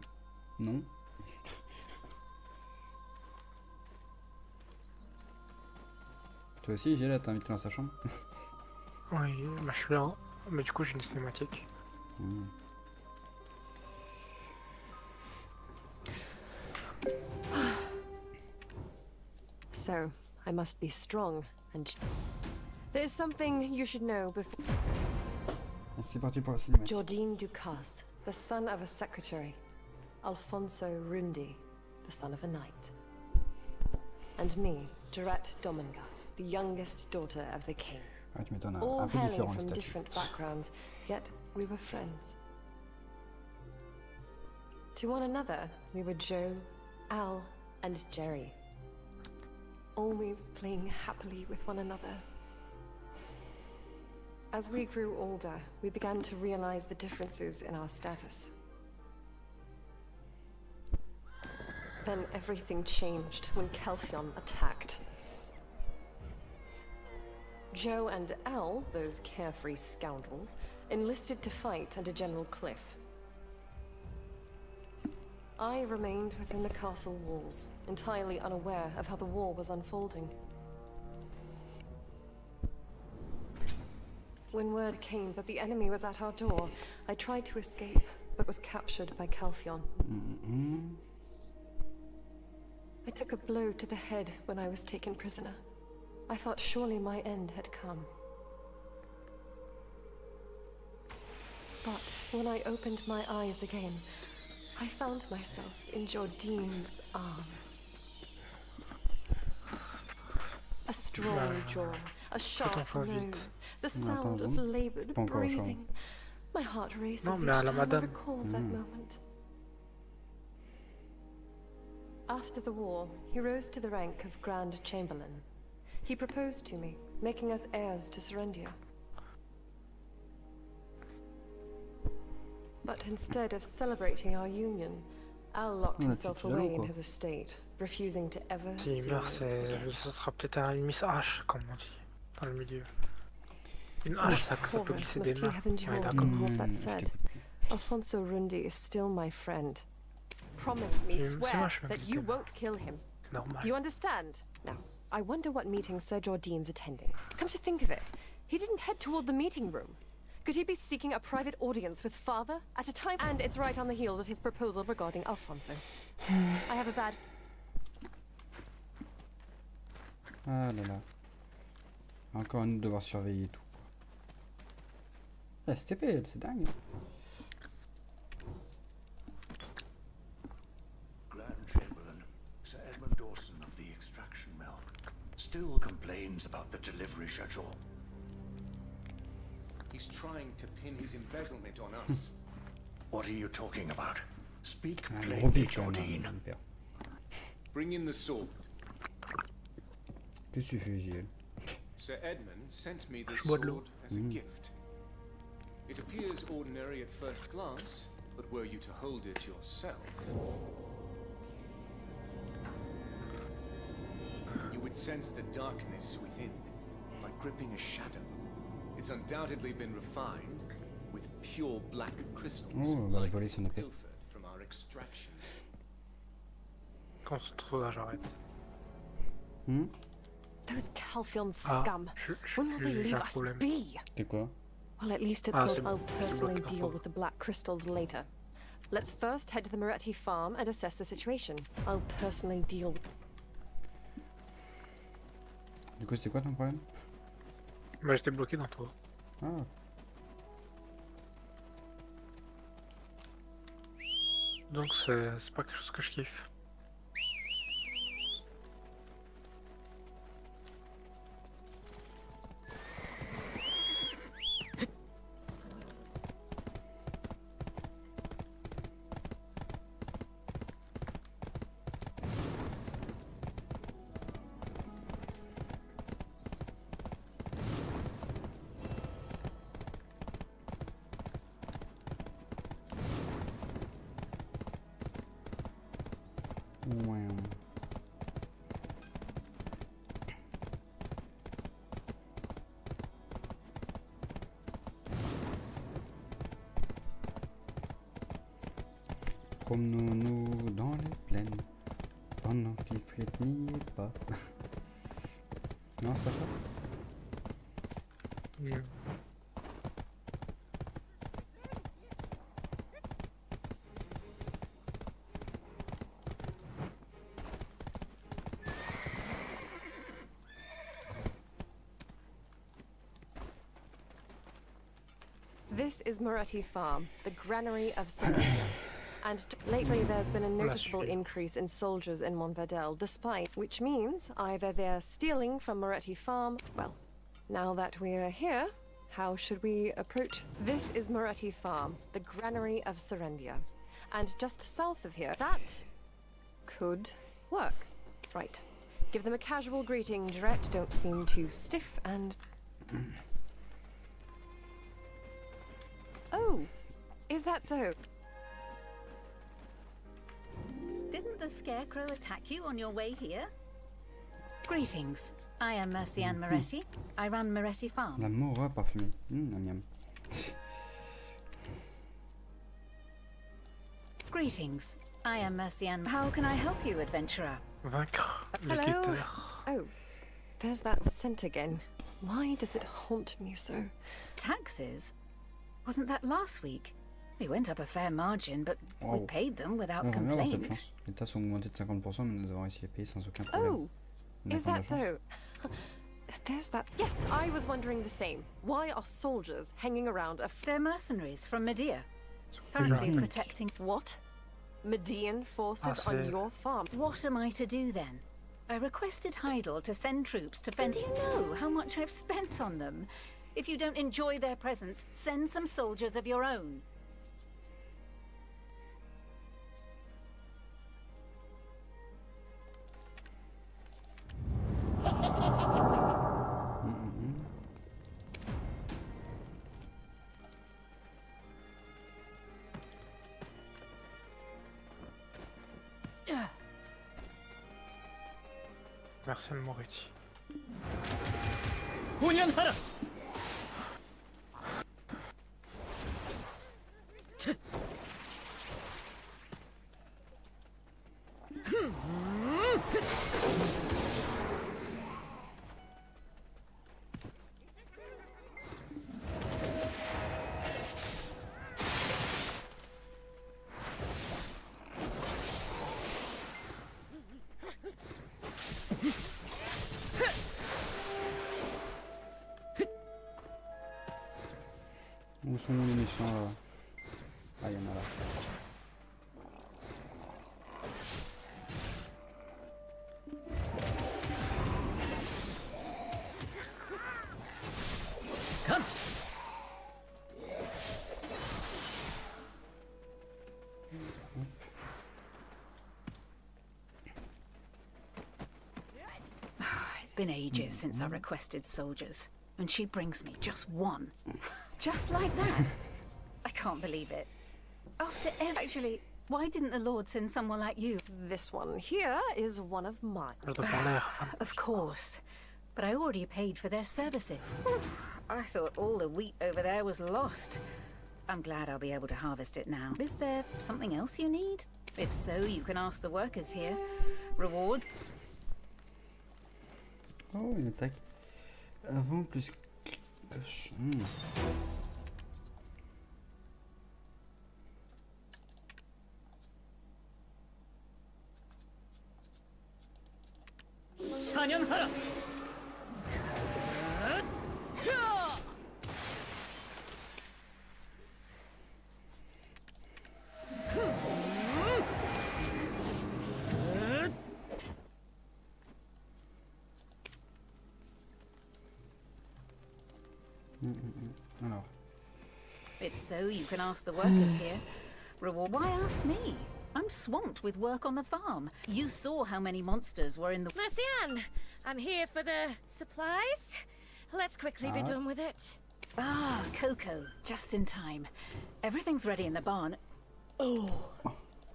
Speaker 1: Non. Toi aussi, j'ai là, t'as invité dans sa chambre.
Speaker 2: Oui, bah, je suis là. Mais du coup, j'ai une cinématique.
Speaker 11: So, I must be strong and. There's something you should know before.
Speaker 1: C'est parti pour la cinématique.
Speaker 11: Jordine Ducasse, the son of a secretary. Alfonso Rundi, the son of a knight. And me, Durette Dominga, the youngest daughter of the king.
Speaker 1: Ah, tu m'étonnes,
Speaker 11: All
Speaker 1: un peu
Speaker 11: hailing
Speaker 1: différent le
Speaker 11: from
Speaker 1: statut.
Speaker 11: different backgrounds, yet we were friends. To one another, we were Joe, Al, and Jerry. Always playing happily with one another. As we grew older, we began to realize the differences in our status. Then everything changed when Kelfion attacked. Joe and Al, those carefree scoundrels, enlisted to fight under General Cliff. I remained within the castle walls, entirely unaware of how the war was unfolding. When word came that the enemy was at our door, I tried to escape, but was captured by Calphion. I took a blow to the head when I was taken prisoner. I thought surely my end had come. But when I opened my eyes again, I found myself in Jordine's arms. A strong jaw, a sharp nose, the sound of labored breathing. My heart races each time I recall that moment. After the war, he rose to the rank of Grand Chamberlain. He proposed to me, making us heirs to Serendia. But instead of celebrating our union, Al locked himself away in his estate, refusing to ever see
Speaker 2: S'il meurt, ce sera peut-être une Miss H, comme on dit, dans le milieu. Une hache, ça peut glisser des mains. Ouais, d'accord.
Speaker 11: That said, Alfonso Rundi is still my friend. Promise me, swear that you won't kill him. Do you understand? Now, I wonder what meeting Sir Jordine's attending. Come to think of it, he didn't head toward the meeting room. Could he be seeking a private audience with Father at a time? And it's right on the heels of his proposal regarding Alfonso. I have a bad...
Speaker 1: Ah là là. Encore un de devoir surveiller tout. La STP, elle, c'est dingue.
Speaker 15: Grand Chamberlain, Sir Edmund Dawson of the extraction mill, still complains about the delivery schedule.
Speaker 14: He's trying to pin his embezzlement on us.
Speaker 15: What are you talking about? Speak
Speaker 1: Un gros
Speaker 15: plainly,
Speaker 1: pic, quand même,
Speaker 15: Jordine.
Speaker 1: mon père.
Speaker 14: Bring in the sword.
Speaker 1: Qu'est-ce que tu fais, JL?
Speaker 14: Sir Edmund sent me this
Speaker 2: Bois de l'eau.
Speaker 14: sword as a gift. It appears ordinary at first glance, but were you to hold it yourself, you would sense the darkness within, like gripping a shadow. It's undoubtedly been refined with pure black crystals,
Speaker 1: Oh, on va
Speaker 14: like
Speaker 1: voler son épée.
Speaker 14: pilfered from our extraction.
Speaker 2: Quand on se trouve là, j'arrête.
Speaker 11: Those Calphion
Speaker 2: Ah,
Speaker 11: scum. When will they
Speaker 2: j'ai
Speaker 11: leave
Speaker 2: un
Speaker 11: us
Speaker 2: problème.
Speaker 11: be?
Speaker 1: C'est quoi?
Speaker 11: Well, at least it's
Speaker 2: Ah,
Speaker 11: good.
Speaker 2: c'est bon.
Speaker 11: I'll
Speaker 2: J'ai
Speaker 11: personally
Speaker 2: bloqué
Speaker 11: deal
Speaker 2: l'info.
Speaker 11: with the black crystals later. Let's first head to the Moretti farm and assess the situation. I'll personally deal with...
Speaker 1: Du coup, c'était quoi ton problème?
Speaker 2: Bah, j'étais bloqué dans toi.
Speaker 1: Ah.
Speaker 2: Donc c'est pas quelque chose que je kiffe.
Speaker 1: Ouais. Promenons-nous dans les plaines pendant qu'il frémit pas. Non, c'est pas ça.
Speaker 11: This is Moretti Farm, the granary of Serendia. And lately there's been a noticeable increase in soldiers in Montvedel, which means either they're stealing from Moretti Farm. Well, now that we're here, how should we approach? This is Moretti Farm, the granary of Serendia. And just south of here, that could work. Right. Give them a casual greeting, Direct. Don't seem too stiff and... Oh, is that so?
Speaker 16: Didn't the Scarecrow attack you on your way here? Greetings. I am Mercy Ann Moretti. I run Moretti Farm.
Speaker 1: La mora parfumée. Miam miam.
Speaker 16: Greetings. I am Mercy Ann. How can I help you, adventurer?
Speaker 2: Vaincre les
Speaker 11: Hello?
Speaker 2: quitteurs.
Speaker 11: Oh, there's that scent again. Why does it haunt me so?
Speaker 16: Taxes? Wasn't that last week? They went up a fair margin, but we
Speaker 1: Wow.
Speaker 16: paid them without
Speaker 1: Non, j'aimerais avoir cette
Speaker 16: complaint.
Speaker 1: chance. Les taxes ont augmenté de 50%, mais nous avons réussi à payer sans aucun problème.
Speaker 11: Oh,
Speaker 1: On a
Speaker 11: is
Speaker 1: fait de la
Speaker 11: that
Speaker 1: chance.
Speaker 11: so? There's that. Yes, I was wondering the same. Why are soldiers hanging around a...
Speaker 16: They're mercenaries from Medea. Currently
Speaker 11: Hmm.
Speaker 16: protecting...
Speaker 11: What? Median forces
Speaker 16: Ah,
Speaker 11: on
Speaker 16: c'est-
Speaker 11: your farm?
Speaker 16: What am I to do then? I requested Heidel to send troops to fend... Do you know how much I've spent on them? If you don't enjoy their presence, send some soldiers of your own.
Speaker 2: Merci Anne Moretti.
Speaker 1: Où sont les méchants là? Ah, il y en a là.
Speaker 16: It's been ages since I requested soldiers, and she brings me just one. Just like that. I can't believe it. After actually, why didn't the Lord send someone like you?
Speaker 11: This one here is one of mine.
Speaker 16: Of course. But I already paid for their services. I thought all the wheat over there was lost. I'm glad I'll be able to harvest it now. Is there something else you need? If so, you can ask the workers here. Reward?
Speaker 1: Oh, une attaque. Avant plus gauche.
Speaker 17: 사냥하라.
Speaker 1: Alors.
Speaker 16: If so, you can ask the workers here. Reward? Why ask me? I'm swamped with work on the farm. You saw how many monsters were in the...
Speaker 7: Marcian, I'm here for the supplies. Let's quickly be done with it.
Speaker 16: Ah, Coco, just in time. Everything's ready in the barn. Oh.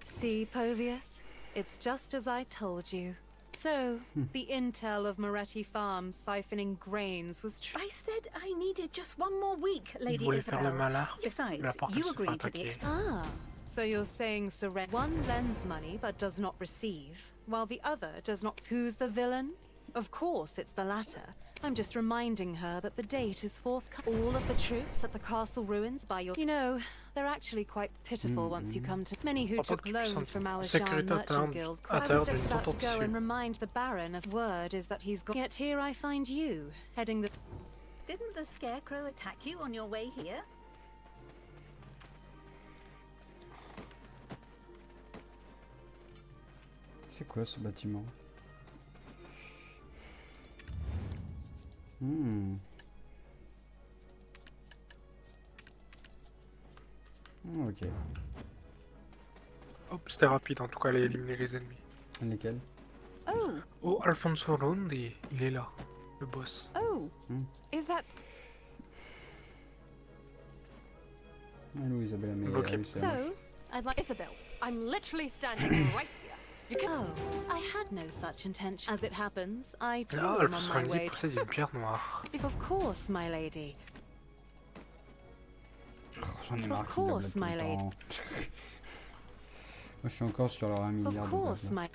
Speaker 10: See, Povius? It's just as I told you. So, the intel of Moretti Farms siphoning grains was true.
Speaker 16: I said I needed just one more week, Lady Isabel. Besides, you agreed to the
Speaker 10: So you're saying surrender one lends money but does not receive, while the other does not. Who's the villain? Of course it's the latter. I'm just reminding her that the date is forthcoming. All of the troops at the castle ruins by your... You know, they're actually quite pitiful once you come to... Many who took loans from our Jean Merchant Guild. I was just about to go and remind the Baron of word is that he's got... Yet here I find you, heading the...
Speaker 16: Didn't the Scarecrow attack you on your way here?
Speaker 1: C'est quoi ce bâtiment? Ok.
Speaker 2: Hop, c'était rapide en tout cas, aller éliminer les ennemis.
Speaker 1: Lesquels?
Speaker 2: Oh, Alfonso Rondi, il est là, le boss.
Speaker 11: Oh, is that...
Speaker 1: Allô Isabelle, mais
Speaker 11: So, I'd like Isabel. I'm literally standing right here. You can...
Speaker 10: Oh, I had no such intention. As it happens, I too
Speaker 2: Ah,
Speaker 10: am on my
Speaker 2: Alfonso
Speaker 10: way.
Speaker 2: possède une pierre noire.
Speaker 10: Of course, my lady.
Speaker 1: J'en ai marre
Speaker 10: Of
Speaker 1: qu'il
Speaker 10: course,
Speaker 1: blabla
Speaker 10: my
Speaker 1: tout le
Speaker 10: lady.
Speaker 1: temps. Moi je suis encore sur leur 1 milliard
Speaker 10: Of
Speaker 1: de
Speaker 10: course,
Speaker 1: blabla.
Speaker 10: my...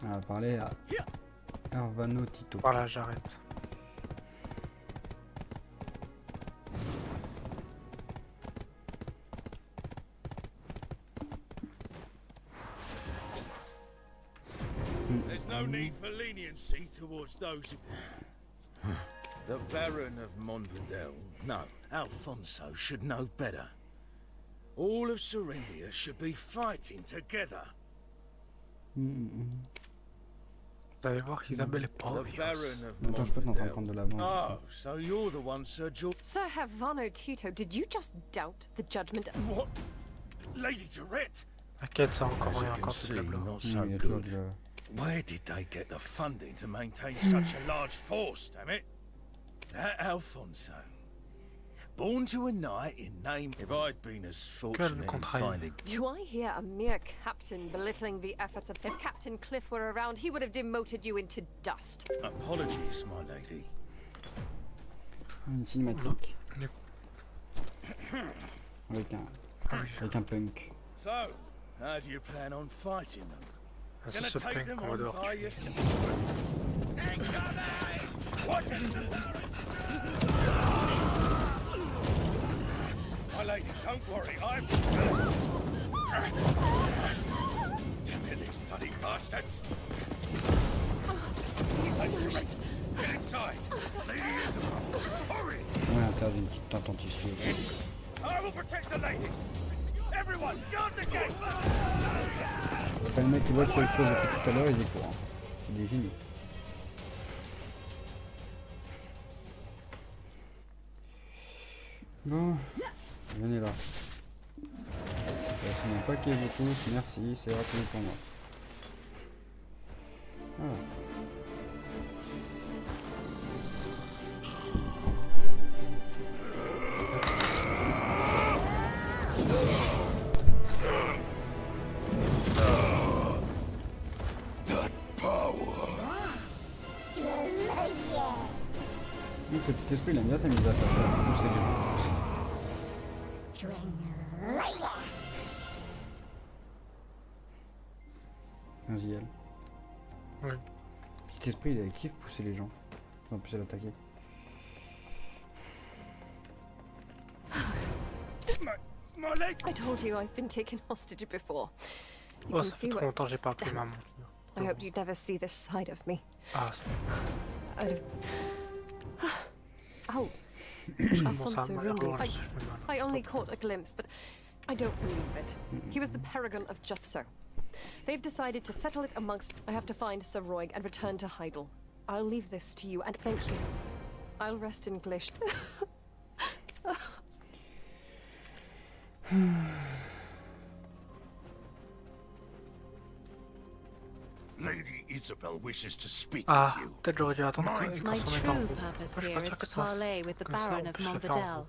Speaker 1: On va parler à Hervano Tito.
Speaker 2: Voilà, j'arrête.
Speaker 18: There's no need for leniency towards those. The Baron of Monvidel, no, Alfonso should know better. All of Serendia should be fighting together.
Speaker 2: Vous allez voir qu'Isabelle est pas
Speaker 18: The Baron of
Speaker 1: Attends, je peux t'en prendre de l'avance.
Speaker 18: Oh, so you're the one, Sir George.
Speaker 11: Sir Havano Tito, did you just doubt the judgment of...
Speaker 18: What? Lady Durette?
Speaker 2: T'inquiète, ça encore
Speaker 18: As
Speaker 2: rien
Speaker 18: you
Speaker 2: quand
Speaker 18: can
Speaker 2: c'est
Speaker 18: see,
Speaker 2: blabla.
Speaker 18: not so
Speaker 1: Il y a toujours
Speaker 18: good.
Speaker 1: de...
Speaker 18: Where did they get the funding to maintain such a large force, damn it? That Alfonso. Born to a knight in name. If I'd been as fortunate in finding...
Speaker 11: Do I hear a mere captain belittling the efforts of... If Captain Cliff were around, he would have demoted you into dust.
Speaker 18: Apologies, my lady.
Speaker 1: Une cinématique. Avec un punk.
Speaker 18: So, how do you plan on fighting them?
Speaker 2: Ah, ça
Speaker 18: Gonna
Speaker 2: se
Speaker 18: take
Speaker 2: plaint
Speaker 18: them
Speaker 2: qu'on va
Speaker 18: on
Speaker 2: devoir
Speaker 18: by
Speaker 2: tuer.
Speaker 18: yourself? What? My lady, don't worry, I'm... Damn it, these bloody bastards!
Speaker 15: right. Lady Isabel, hurry!
Speaker 1: Ouais, interdit une petite tente ici.
Speaker 15: I will protect the ladies. Everyone, guard the gate.
Speaker 1: Pas le mec qui voit que ça explose depuis tout à l'heure, ils y courent. Hein. C'est des génies. Bon, venez là. Ce n'est pas que vous tous, merci, c'est rapide pour moi. Voilà. Donc le petit esprit il aime bien s'amuser à faire pousser les gens. Un JL.
Speaker 2: Ouais.
Speaker 1: Petit esprit il kiffe pousser les gens. On va plus l'attaquer.
Speaker 11: I told you I've been taken hostage before. You
Speaker 2: Oh,
Speaker 11: can
Speaker 2: ça fait
Speaker 11: see
Speaker 2: trop
Speaker 11: what-
Speaker 2: longtemps que j'ai pas appelé
Speaker 11: Damn
Speaker 2: maman.
Speaker 11: it. I hoped you'd never see this side of me.
Speaker 2: Ah, c'est...
Speaker 11: Oh.
Speaker 2: Bon, ça
Speaker 11: Alfonso
Speaker 2: m'a
Speaker 11: Rundi.
Speaker 2: l'air
Speaker 11: I only caught a glimpse, but I don't believe it. He was the paragon of Jupso. They've decided to settle it amongst... I have to find Sir Roig and return to Heidel. I'll leave this to you, and thank you. I'll rest in Glish.
Speaker 15: Lady Isabel wishes to speak
Speaker 2: Ah,
Speaker 15: with you.
Speaker 2: peut-être j'aurais dû attendre
Speaker 15: My
Speaker 2: qu'on
Speaker 10: My
Speaker 2: se remette en
Speaker 10: true
Speaker 2: groupe.
Speaker 10: purpose
Speaker 2: Moi, je suis
Speaker 10: here
Speaker 2: pas
Speaker 10: is
Speaker 2: sûr
Speaker 10: to
Speaker 2: que ça
Speaker 10: parley with the
Speaker 2: comme ça,
Speaker 10: Baron
Speaker 2: on
Speaker 10: of
Speaker 2: puisse le faire en
Speaker 10: Monvidel.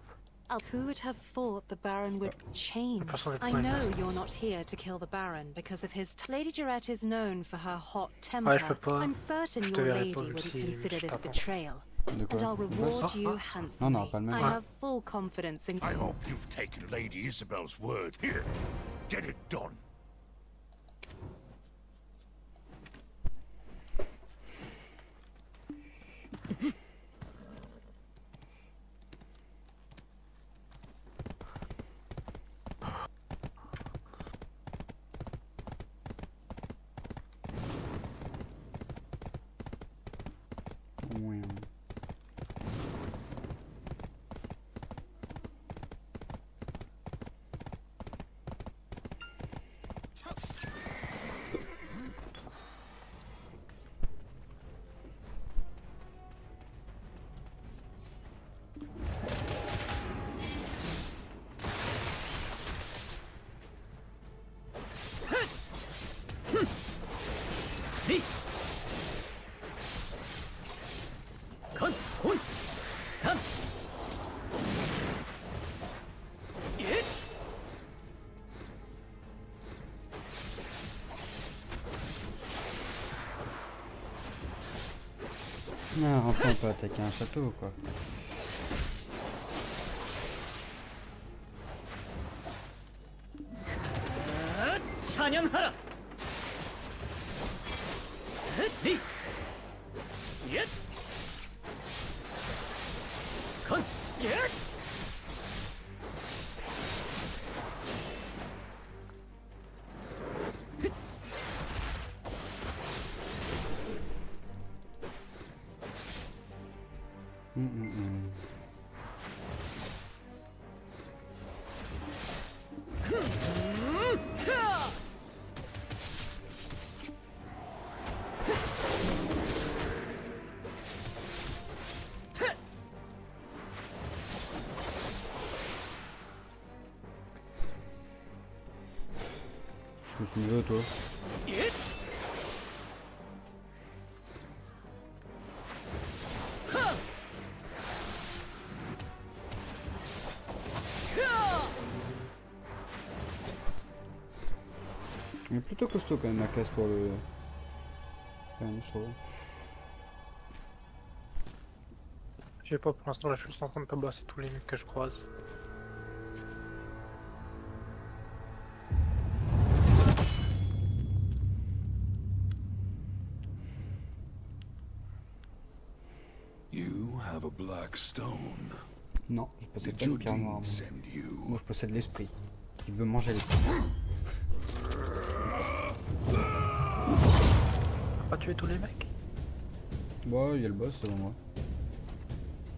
Speaker 10: Who would have thought the Baron would change?
Speaker 2: personne n'est
Speaker 10: I
Speaker 2: pas une
Speaker 10: know
Speaker 2: instance.
Speaker 10: you're not here to kill the Baron because of his... Lady Jarette is known for her hot temper.
Speaker 2: Ouais, je peux pas.
Speaker 10: I'm certain
Speaker 2: Je te
Speaker 10: your
Speaker 2: verrai
Speaker 10: lady
Speaker 2: pas vu
Speaker 10: wouldn't
Speaker 2: si
Speaker 10: consider
Speaker 2: je
Speaker 10: this
Speaker 2: t'attends.
Speaker 10: betrayal.
Speaker 1: De quoi?
Speaker 10: And I'll reward
Speaker 1: Boss?
Speaker 10: you
Speaker 1: Non,
Speaker 10: handsomely.
Speaker 1: non, pas le même.
Speaker 10: I
Speaker 1: Ah.
Speaker 10: have full confidence in...
Speaker 15: I hope you've taken Lady Isabel's word. Here, get it done.
Speaker 1: Ouais. Non, enfin on peut attaquer un château quoi.
Speaker 17: 찬양하라. 리. 예. 건. 예.
Speaker 1: Je suis mieux toi. Il est plutôt costaud quand même la classe pour le... Quand même, je trouve.
Speaker 2: Je sais pas, pour l'instant là je suis juste en train de tabasser tous les mecs que je croise.
Speaker 15: You have a black stone.
Speaker 1: Non, je possède pas
Speaker 15: Did
Speaker 1: le cœur noir.
Speaker 15: Jodine send you?
Speaker 1: Moi je possède l'esprit. Qui veut manger l'esprit.
Speaker 2: T'as pas tué tous les mecs?
Speaker 1: Bon, il y a le boss devant moi.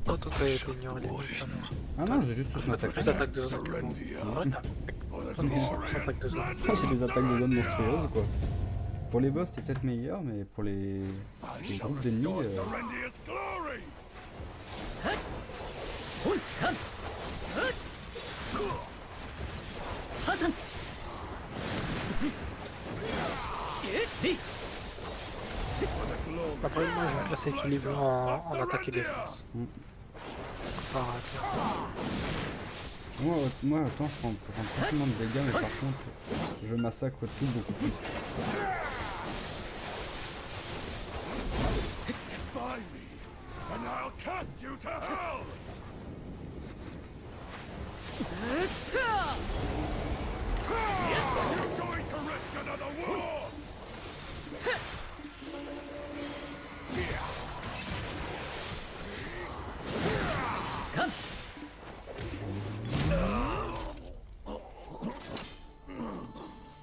Speaker 2: Oh, toi, t'as ignoré les mecs, alors.
Speaker 1: Ah non, j'ai juste tous massacré.
Speaker 2: Plus d'attaques de zone que moi. Ouais, t'as attaques de zone.
Speaker 1: J'ai des attaques de zone monstrueuses, quoi. Pour les boss, c'est peut-être meilleur, mais pour les groupes d'ennemis...
Speaker 2: Après, moi, j'ai classé équilibre en attaque et défense.
Speaker 1: Moi, autant je prends facilement de dégâts, mais par contre, je massacre tout beaucoup plus.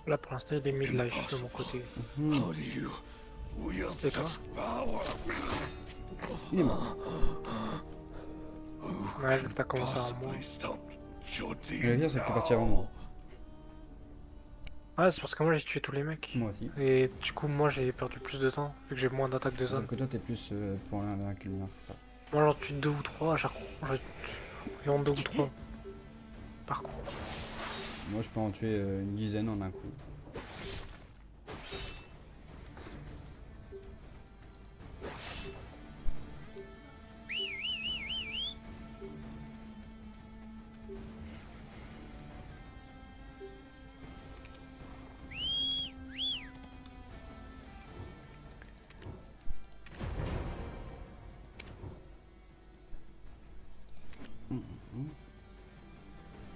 Speaker 2: Là, pour l'instant, il y a des mid-life de mon côté. Et toi?
Speaker 1: Il est mort.
Speaker 2: Ouais, vu que t'as commencé à moi.
Speaker 1: Le pire, c'est que t'es parti avant moi.
Speaker 2: Ouais, c'est parce que moi j'ai tué tous les mecs.
Speaker 1: Moi aussi.
Speaker 2: Et du coup, moi j'ai perdu plus de temps, vu que j'ai moins d'attaques de zone.
Speaker 1: Sauf que toi, t'es plus pour l'inculien, c'est ça.
Speaker 2: Moi j'en tue 2 ou 3 à chaque fois. J'en 2 ou 3 par coup.
Speaker 1: Moi, je peux en tuer une dizaine en un coup.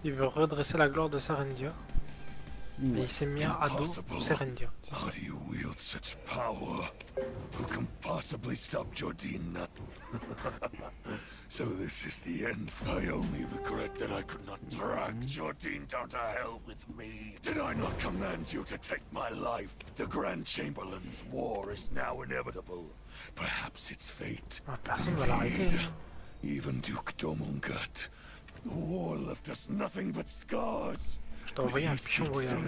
Speaker 2: Il veut redresser la gloire de Serendia. Et il s'est mis à dos Serendia.
Speaker 8: How do you wield such power? Who can possibly stop Jordine? So this is the end. I only regret that I could not drag Jordine down to hell with me. Did I not command you to take my life? The Grand Chamberlain's war is now inevitable. Perhaps it's fate.
Speaker 2: Personne va l'arrêter.
Speaker 8: Even Duke Domungut. The war left us nothing but scars.
Speaker 2: Je t'ai envoyé un pigeon voyageur.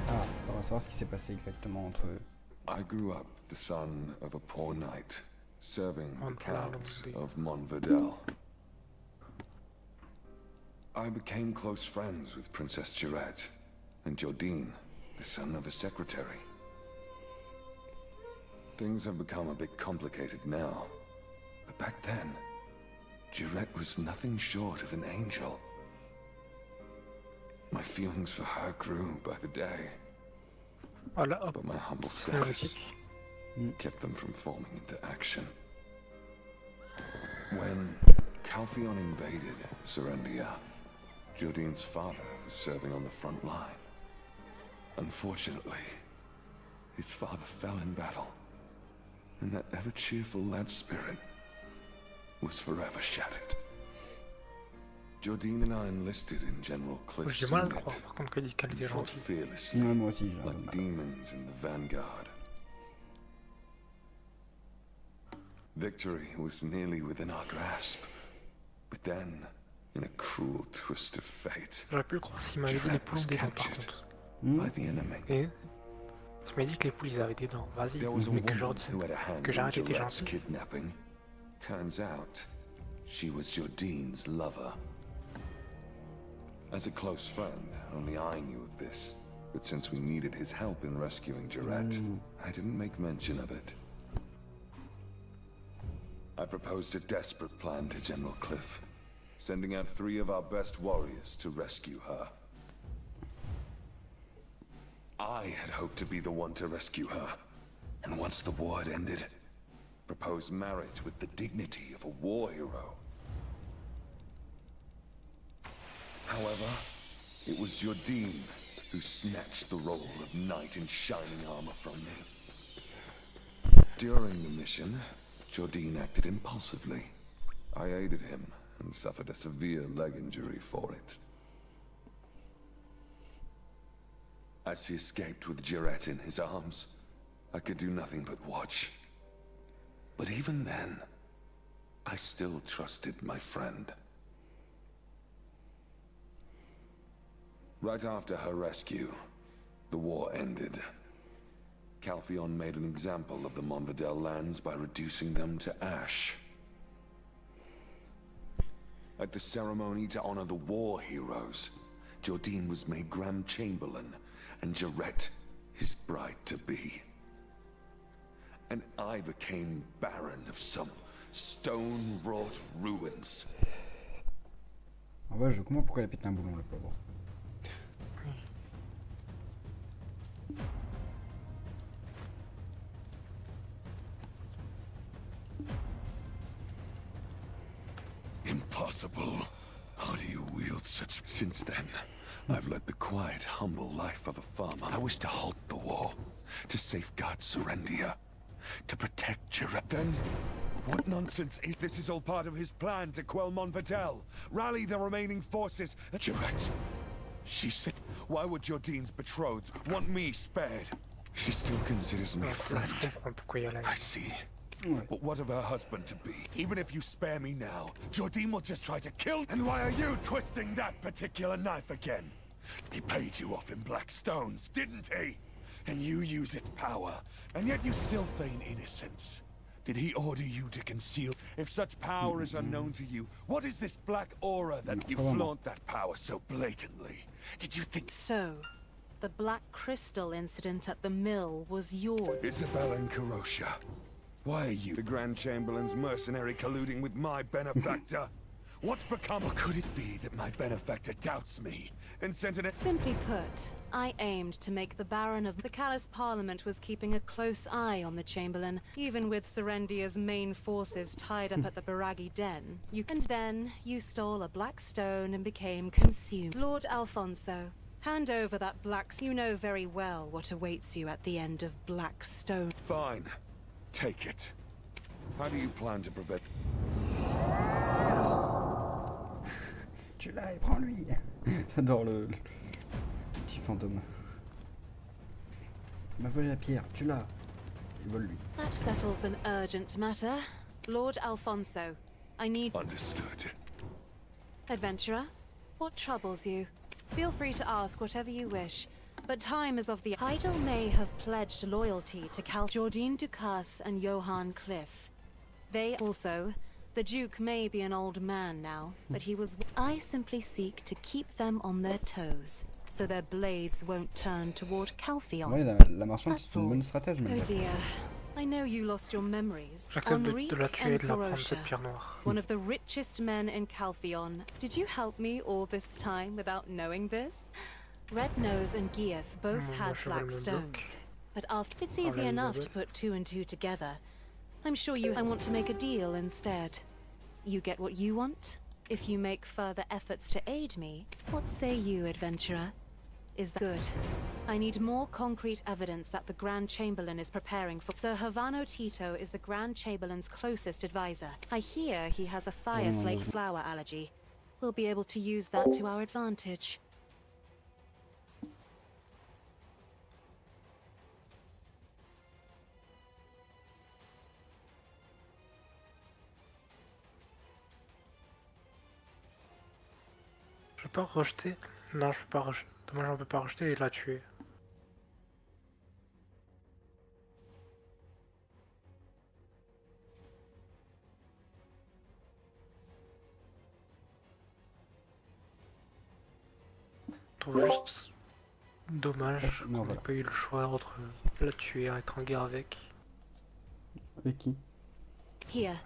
Speaker 1: Ah, on va savoir ce qui s'est passé exactement entre eux.
Speaker 19: I grew up the son of a poor knight, serving the Count of Monvidel. I became close friends with Princess Girette and Jordine, the son of a secretary. Things have become a bit complicated now, but back then, Girette was nothing short of an angel. My feelings for her grew by the day. But my humble status kept them from forming into action. When Calpheon invaded Serendia, Jordine's father was serving on the front line. Unfortunately, his father fell in battle, and that ever-cheerful lad spirit was forever shattered. Jordine and I enlisted in General Cliff's unit. We fought fearlessly, like demons in the vanguard. Victory was nearly within our grasp, but then, in a cruel twist of fate,
Speaker 2: J'aurais pu le croire s'il m'avait dit les poules ont des dents par contre.
Speaker 19: by the enemy.
Speaker 2: Et tu m'as dit que les poules ils avaient des dents. Vas-y, mais que j'arrête d'être gentil.
Speaker 19: Kidnapping. Turns out, she was Jordine's lover. As a close friend, only I knew of this. But since we needed his help in rescuing Girette, I didn't make mention of it. I proposed a desperate plan to General Cliff, sending out 3 of our best warriors to rescue her. I had hoped to be the one to rescue her, and once the war had ended, propose marriage with the dignity of a war hero. However, it was Jordine who snatched the role of knight in shining armor from me. During the mission, Jordine acted impulsively. I aided him and suffered a severe leg injury for it. As he escaped with Girette in his arms, I could do nothing but watch. But even then, I still trusted my friend. Right after her rescue, the war ended. Calpheon made an example of the Monvidel lands by reducing them to ash. At the ceremony to honor the war heroes, Jordine was made Grand Chamberlain and Jarrett his bride-to-be. And I became Baron of some stone-wrought ruins.
Speaker 1: Ah ouais, je comprends pourquoi il a pété un boulon, le pauvre.
Speaker 19: Impossible. How do you wield such... Since then, I've led the quiet, humble life of a farmer. I wish to halt the war, to safeguard Serendia, to protect Jarrett. Then, what nonsense is... This is all part of his plan to quell Monvidel. Rally the remaining forces. Jarrett, she said... Why would Jordine's betrothed want me spared? She still considers me a friend. I see. But what of her husband-to-be? Even if you spare me now, Jordine will just try to kill... And why are you twisting that particular knife again? He paid you off in black stones, didn't he? And you use its power, and yet you still feign innocence. Did he order you to conceal? If such power is unknown to you, what is this black aura that you flaunt that power so blatantly? Did you think...
Speaker 10: So, the black crystal incident at the mill was yours?
Speaker 19: Isabel and Karosha. Why are you, the Grand Chamberlain's mercenary, colluding with my benefactor? What's become... Or could it be that my benefactor doubts me and sent an...
Speaker 10: Simply put, I aimed to make the Baron of... The Callous Parliament was keeping a close eye on the Chamberlain, even with Serendia's main forces tied up at the Baragi Den. And then, you stole a black stone and became consumed. Lord Alfonso, hand over that black... You know very well what awaits you at the end of Black Stone.
Speaker 19: Fine. Take it. How do you plan to prevent...
Speaker 1: Tu l'as et prends-lui. J'adore le petit fantôme. Il m'a volé la pierre, tu l'as. Il vole lui.
Speaker 10: That settles an urgent matter. Lord Alfonso, I need...
Speaker 19: Understood.
Speaker 10: Adventurer, what troubles you? Feel free to ask whatever you wish. But time is of the... Heidel may have pledged loyalty to Jordine Ducasse and Johann Cliff. They also... The Duke may be an old man now, but he was... I simply seek to keep them on their toes, so their blades won't turn toward Calpheon.
Speaker 1: Ouais, la marchande, c'est une bonne stratège, mais...
Speaker 10: Oh dear. I know you lost your memories.
Speaker 2: J'accepte de la tuer et de la prendre, cette pierre noire.
Speaker 10: One of the richest men in Calpheon. Did you help me all this time without knowing this? Red Nose and Gief both had black stones, but after it's easy enough to put two and two together. I'm sure you... I want to make a deal instead. You get what you want, if you make further efforts to aid me. What say you, adventurer? Is that good? I need more concrete evidence that the Grand Chamberlain is preparing for... Sir Havano Tito is the Grand Chamberlain's closest advisor. I hear he has a fireflake flower allergy. We'll be able to use that to our advantage.
Speaker 2: Je peux pas rejeter? Non, je peux pas rejeter. Dommage, on peut pas rejeter et la tuer. Je trouve juste dommage qu'on n'ait pas eu le choix entre la tuer et être en guerre avec.
Speaker 1: Avec qui?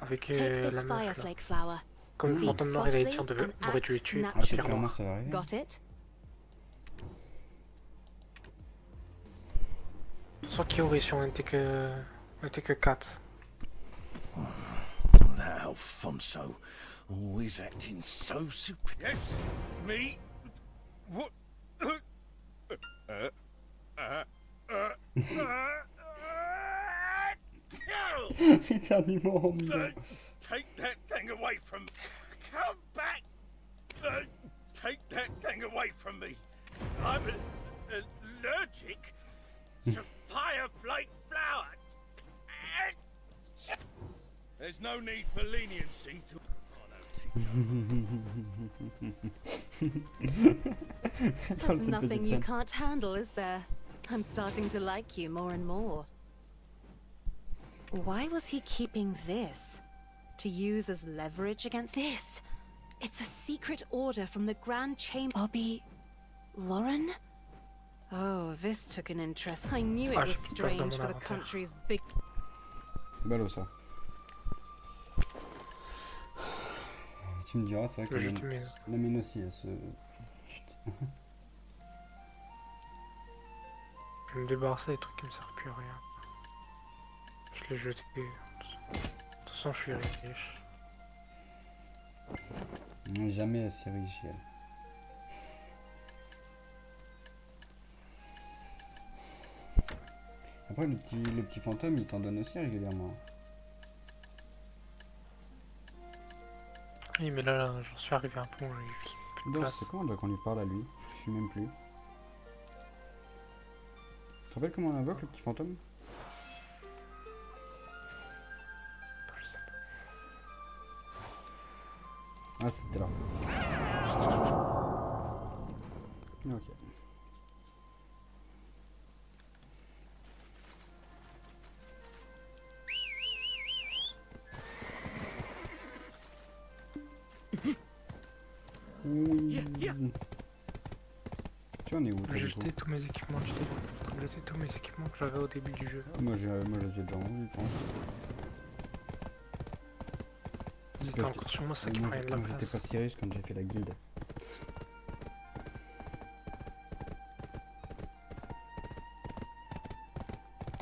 Speaker 2: Avec la meuf là. Comme le fantôme noir, il a été on aurait dû les tuer.
Speaker 10: Got it?
Speaker 2: Sans qui aurait si on était que 4.
Speaker 18: That Alfonso, always acting so super. Yes, me. What?
Speaker 1: Éternuement en milieu.
Speaker 18: Take that thing away from me. Come back. Take that thing away from me. I'm allergic to fireflake flower. There's no need for leniency to...
Speaker 10: There's nothing you can't handle, is there? I'm starting to like you more and more. Why was he keeping this? To use as leverage against this? It's a secret order from the Grand Chamber. Bobby... Lauren? Oh, this took an interest. I knew it was strange for the country's big...
Speaker 1: C'est ballot ça. Tu me diras, c'est vrai que la mienne aussi, elle se...
Speaker 2: Je vais me débarrasser des trucs qui me servent plus à rien. Je les jeté. De toute façon, je suis riche.
Speaker 1: On n'est jamais assez riche, elle. Après, le petit fantôme, il t'en donne aussi régulièrement.
Speaker 2: Oui, mais là j'en suis arrivé à un point où j'ai juste plus de place.
Speaker 1: C'est quand qu'on lui parle à lui? Je suis même plus. Tu te rappelles comment on invoque le petit fantôme? Ah, c'était là. Ok. Tu en es où?
Speaker 2: J'ai jeté tous mes équipements du début. J'ai jeté tous mes équipements que j'avais au début du jeu.
Speaker 1: Moi je les ai déjà rendus, je pense.
Speaker 2: Ils étaient encore sur moi, ça qui prenait de la place.
Speaker 1: J'étais pas si riche quand j'ai fait la guilde.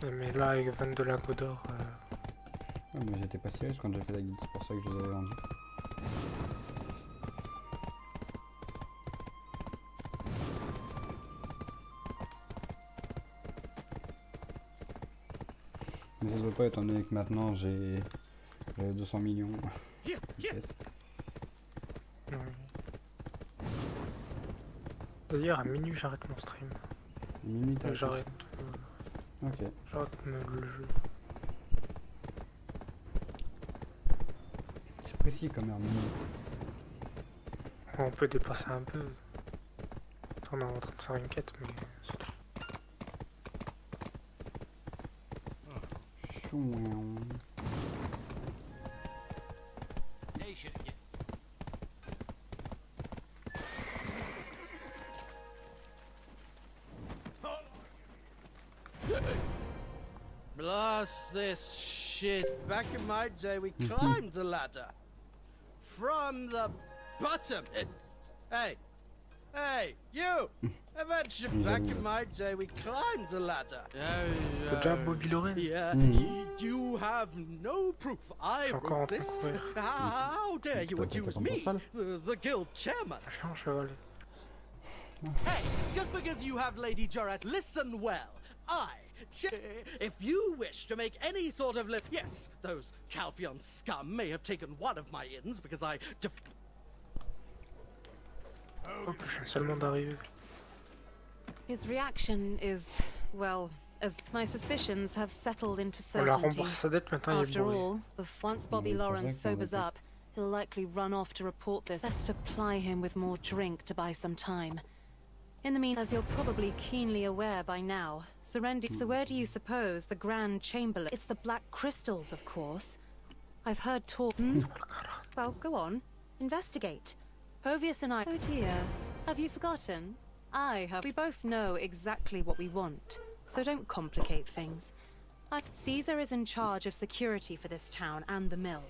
Speaker 2: Mais là, avec 22 lingots d'or...
Speaker 1: Ouais, mais j'étais pas si riche quand j'ai fait la guilde, c'est pour ça que je les avais vendus. Mais ça se voit pas étant donné que maintenant j'ai 200 millions de pièces.
Speaker 2: Oui. D'ailleurs, à minuit, j'arrête mon stream.
Speaker 1: Minuit,
Speaker 2: j'arrête.
Speaker 1: Ok.
Speaker 2: J'arrête le jeu.
Speaker 1: C'est précis comme heure minuit.
Speaker 2: On peut dépasser un peu. On est en train de faire une quête, mais c'est tout.
Speaker 20: Blast this shit. Back in my day, we climbed the ladder. From the bottom. Hey, you! Eventually, back in my day, we climbed the ladder.
Speaker 2: Good job, Bobby Lauren.
Speaker 20: Yeah, you have no proof I wrote this. How dare you accuse me, the guild chairman? Hey, just because you have Lady Jorat, listen well. If you wish to make any sort of yes, those Calpheon scum may have taken one of my inns because I
Speaker 2: Oh, je viens seulement d'arriver.
Speaker 10: His reaction is, well, as my suspicions have settled into
Speaker 2: On l'a
Speaker 10: certainty.
Speaker 2: remboursé sa dette, maintenant il est
Speaker 10: After
Speaker 2: bourré.
Speaker 10: all, if once Bobby Lawrence sobers up, he'll likely run off to report this. Best to ply him with more drink to buy some time. In the meantime, as you're probably keenly aware by now, Serendi. So where do you suppose the Grand Chamberlain? It's the Black Crystals, of course. I've heard talk. Well, go on. Investigate. Povius and I... Oh dear. Have you forgotten? I have. We both know exactly what we want, so don't complicate things. Caesar is in charge of security for this town and the mill.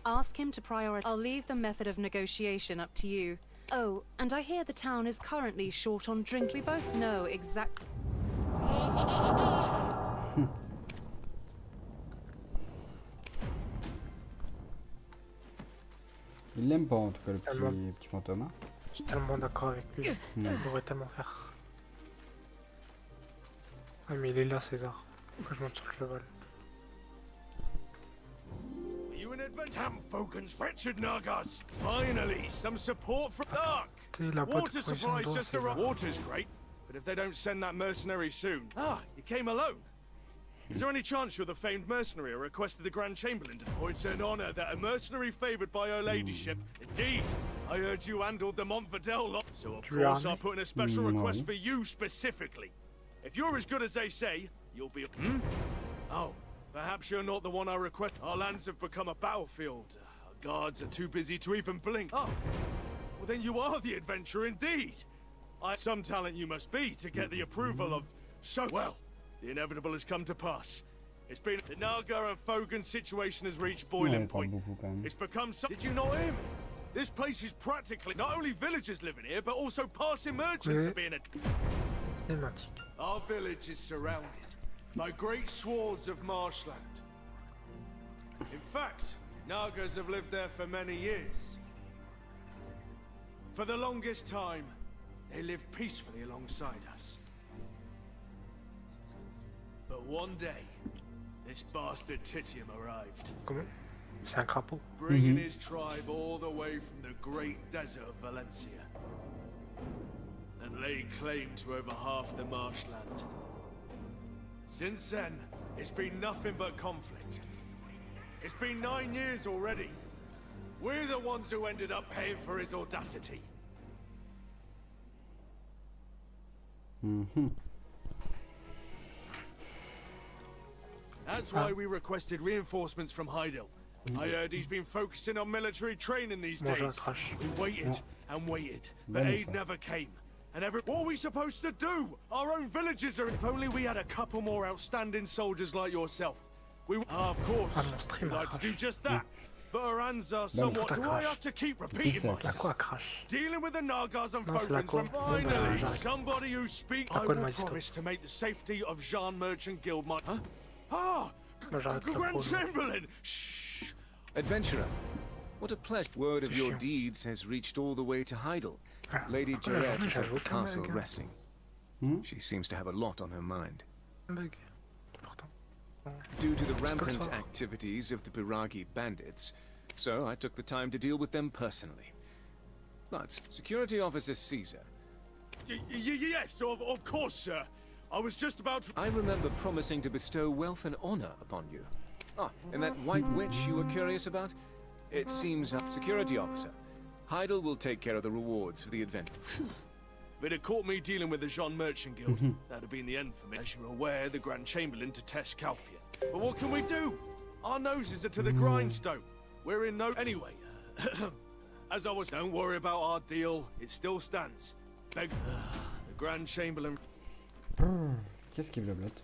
Speaker 10: Ask him to prioritize. I'll leave the method of negotiation up to you. Oh, and I hear the town is currently short on drink. We both know exactly.
Speaker 1: Il l'aime pas en tout cas le petit fantôme. Hein.
Speaker 2: Je suis tellement d'accord avec lui. Il devrait tellement faire. Ah mais il est là César. Pourquoi je monte sur le cheval?
Speaker 8: Tamfogan's wretched Nagas! Finally, some support from Dark! Water supplies just arrived. Water's great, but if they don't send that mercenary soon... Ah, you came alone? Is there any chance you're the famed mercenary who requested the Grand Chamberlain? Oh, it's an honor that a mercenary favored by her ladyship. Indeed, I heard you handled the Montvidel lot, so of course I put in a special request for you specifically. If you're as good as they say, you'll be... Oh, perhaps you're not the one I request. Our lands have become a battlefield. Our guards are too busy to even blink. Oh, well then you are the adventurer indeed. Some talent you must be to get the approval of so... Well, the inevitable has come to pass. It's been... The Naga and Fogan situation has reached boiling point. It's become so... Did you not hear me? This place is practically... Not only villagers living here, but also passing merchants are being... Our village is surrounded by great swaths of marshland. In fact, Nagas have lived there for many years. For the longest time, they lived peacefully alongside us. But one day, this bastard Titium arrived.
Speaker 2: C'est un crapaud.
Speaker 8: Bringing his tribe all the way from the great desert of Valencia. And laid claim to over half the marshland. Since then, it's been nothing but conflict. It's been 9 years already. We're the ones who ended up paying for his audacity. That's why we requested reinforcements from Heidel. I heard he's been focusing on military training these days. We waited and waited, but aid never came. And what are we supposed to do? Our own villages are... If only we had a couple more outstanding soldiers like yourself. Of course, we'd like to do just that. But our hands are somewhat... Do I have to keep repeating myself? Dealing with the Nagas and Fogans from finally somebody who speaks... I will promise to make the safety of Jean Merchant Guild my... Huh? Ah! Grand Chamberlain! Shh!
Speaker 14: Adventurer, what a pleasure. Word of your deeds has reached all the way to Heidel. Lady Jarrett is at the castle resting. She seems to have a lot on her mind. Due to the rampant activities of the Biragi bandits, so I took the time to deal with them personally. But Security Officer Caesar...
Speaker 8: Yes, of course, sir. I was just about to...
Speaker 14: I remember promising to bestow wealth and honor upon you. Ah, and that white witch you were curious about? It seems Security Officer. Heidel will take care of the rewards for the event.
Speaker 8: If it had caught me dealing with the Jean Merchant Guild, that'd have been the end for me. As you're aware, the Grand Chamberlain to test Calfian. But what can we do? Our noses are to the grindstone. We're in no... Anyway, as I was... Don't worry about our deal. It still stands. The Grand Chamberlain...
Speaker 1: Qu'est-ce qui blablote?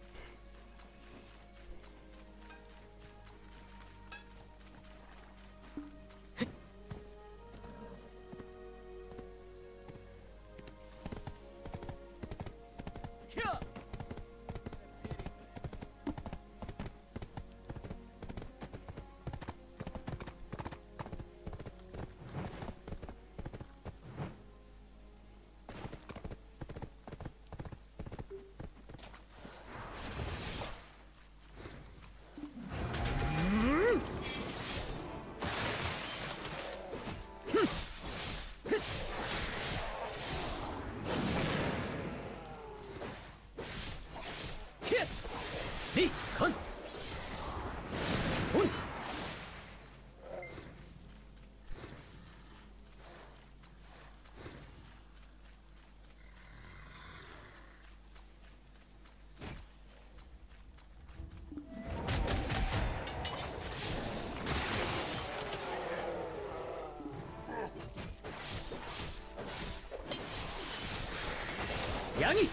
Speaker 17: 양이!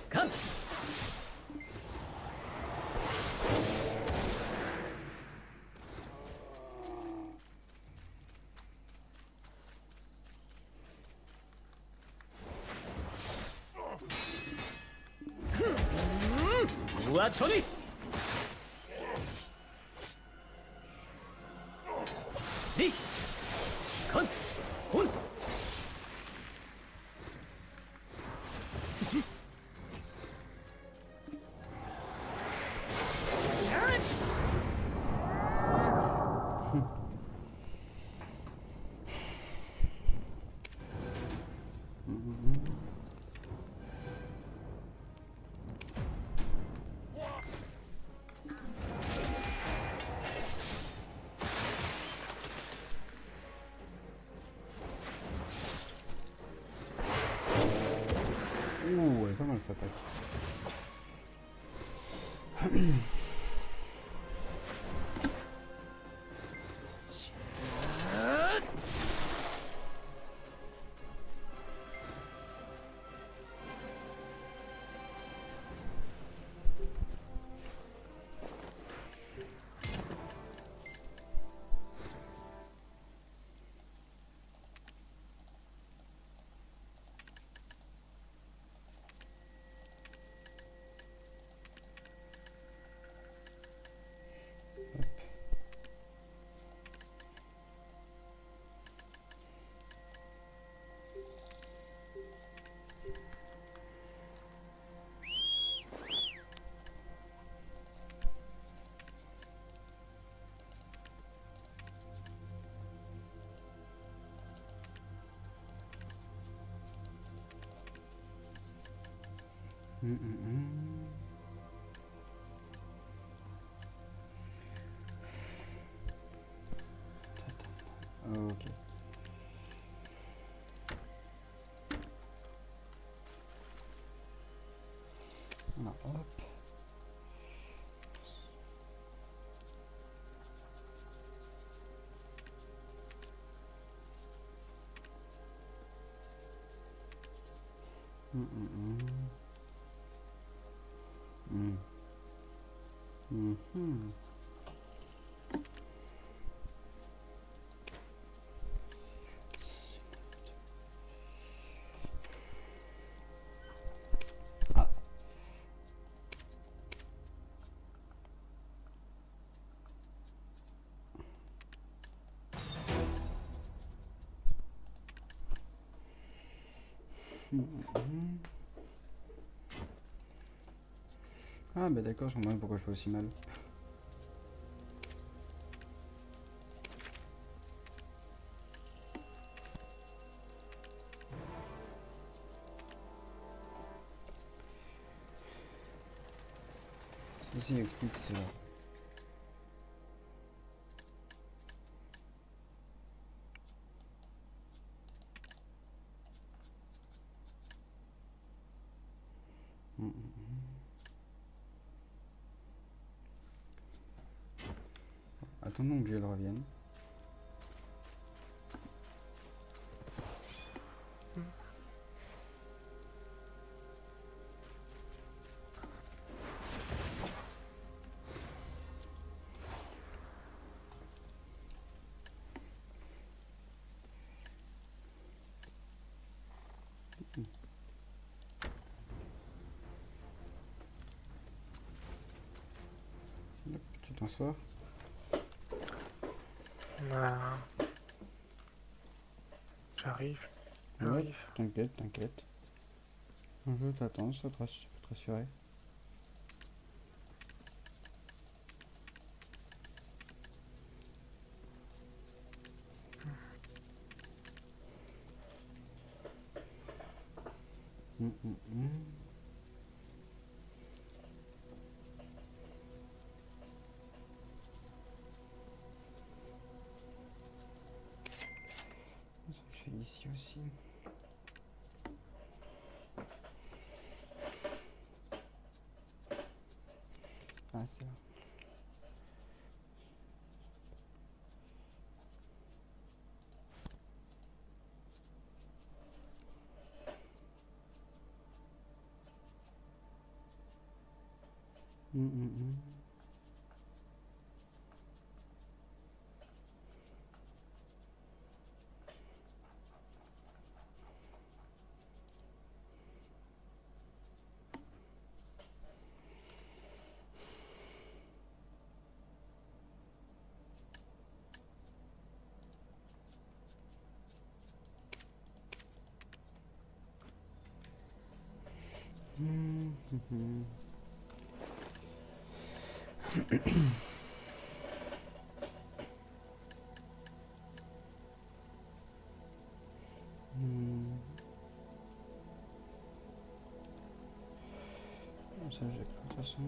Speaker 17: 감! 우아천이! 니! 건! 혼!
Speaker 1: Ouh, elle est pas mal cette attaque. Ok. Alors, hop. Ah. Ah bah d'accord, je comprends pourquoi je fais aussi mal. Ceci explique cela. Attendons que je le revienne. Hop, tu t'en sors.
Speaker 2: J'arrive.
Speaker 1: Ouais, t'inquiète, t'inquiète. Je t'attends, ça peut te rassurer. Je fais ici aussi. Ah, c'est là. Ça, j'ai de toute façon.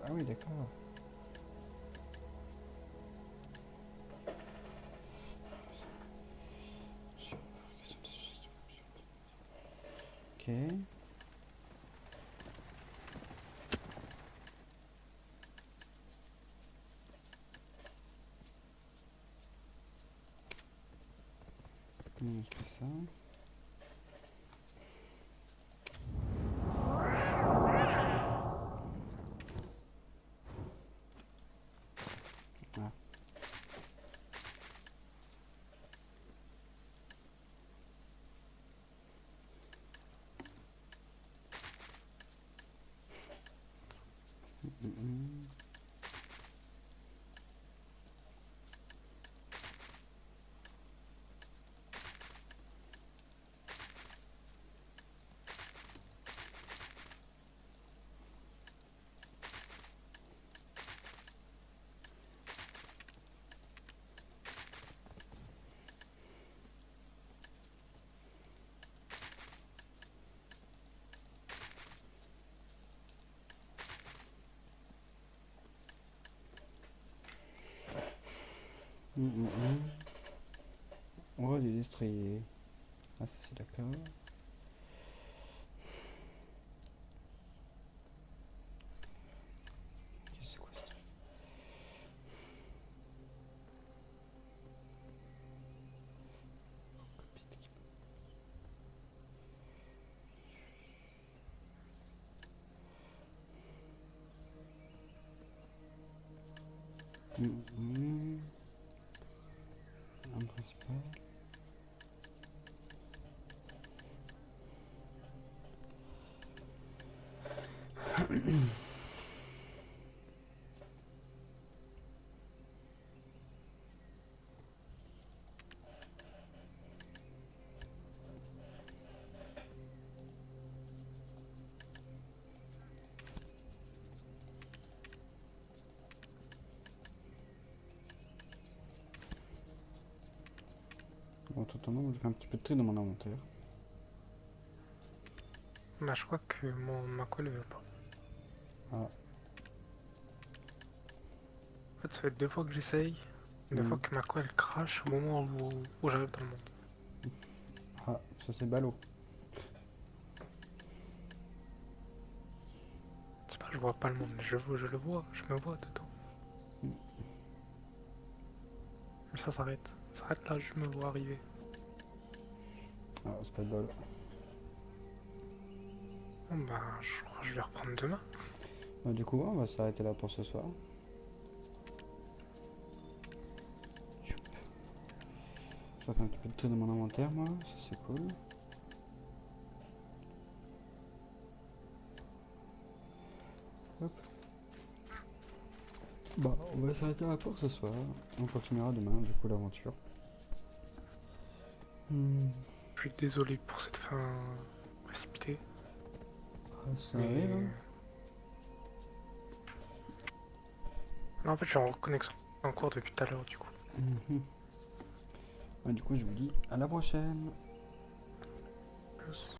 Speaker 1: Ah oui, d'accord. Ok. Je fais ça. Ah. Oh, du destrier. Ah, ça c'est d'accord. C'est quoi ce truc? Arme principale. Bon, tout en haut, je fais un petit peu de tri dans mon inventaire.
Speaker 2: Bah, je crois que ma colle veut pas.
Speaker 1: Ah.
Speaker 2: En fait, ça fait 2 fois que j'essaye. 2 fois que ma colle crache au moment où j'arrive dans le monde.
Speaker 1: Ah, ça c'est ballot.
Speaker 2: C'est pas, je vois pas le monde, je le vois, je me vois dedans. Mais ça s'arrête. Ça s'arrête là, je me vois arriver.
Speaker 1: Ah, c'est pas de bol.
Speaker 2: Bon bah, je crois que je vais reprendre demain.
Speaker 1: Bah, du coup, on va s'arrêter là pour ce soir. Je vais faire un petit peu de tri dans mon inventaire, moi, ça c'est cool. Hop. Bah, on va s'arrêter là pour ce soir. On continuera demain, du coup, l'aventure.
Speaker 2: Je suis désolé pour cette fin précipitée.
Speaker 1: Ah, ça arrive, hein.
Speaker 2: Là, en fait, je suis en reconnexion en cours depuis tout à l'heure, du coup.
Speaker 1: Bah, du coup, je vous dis à la prochaine.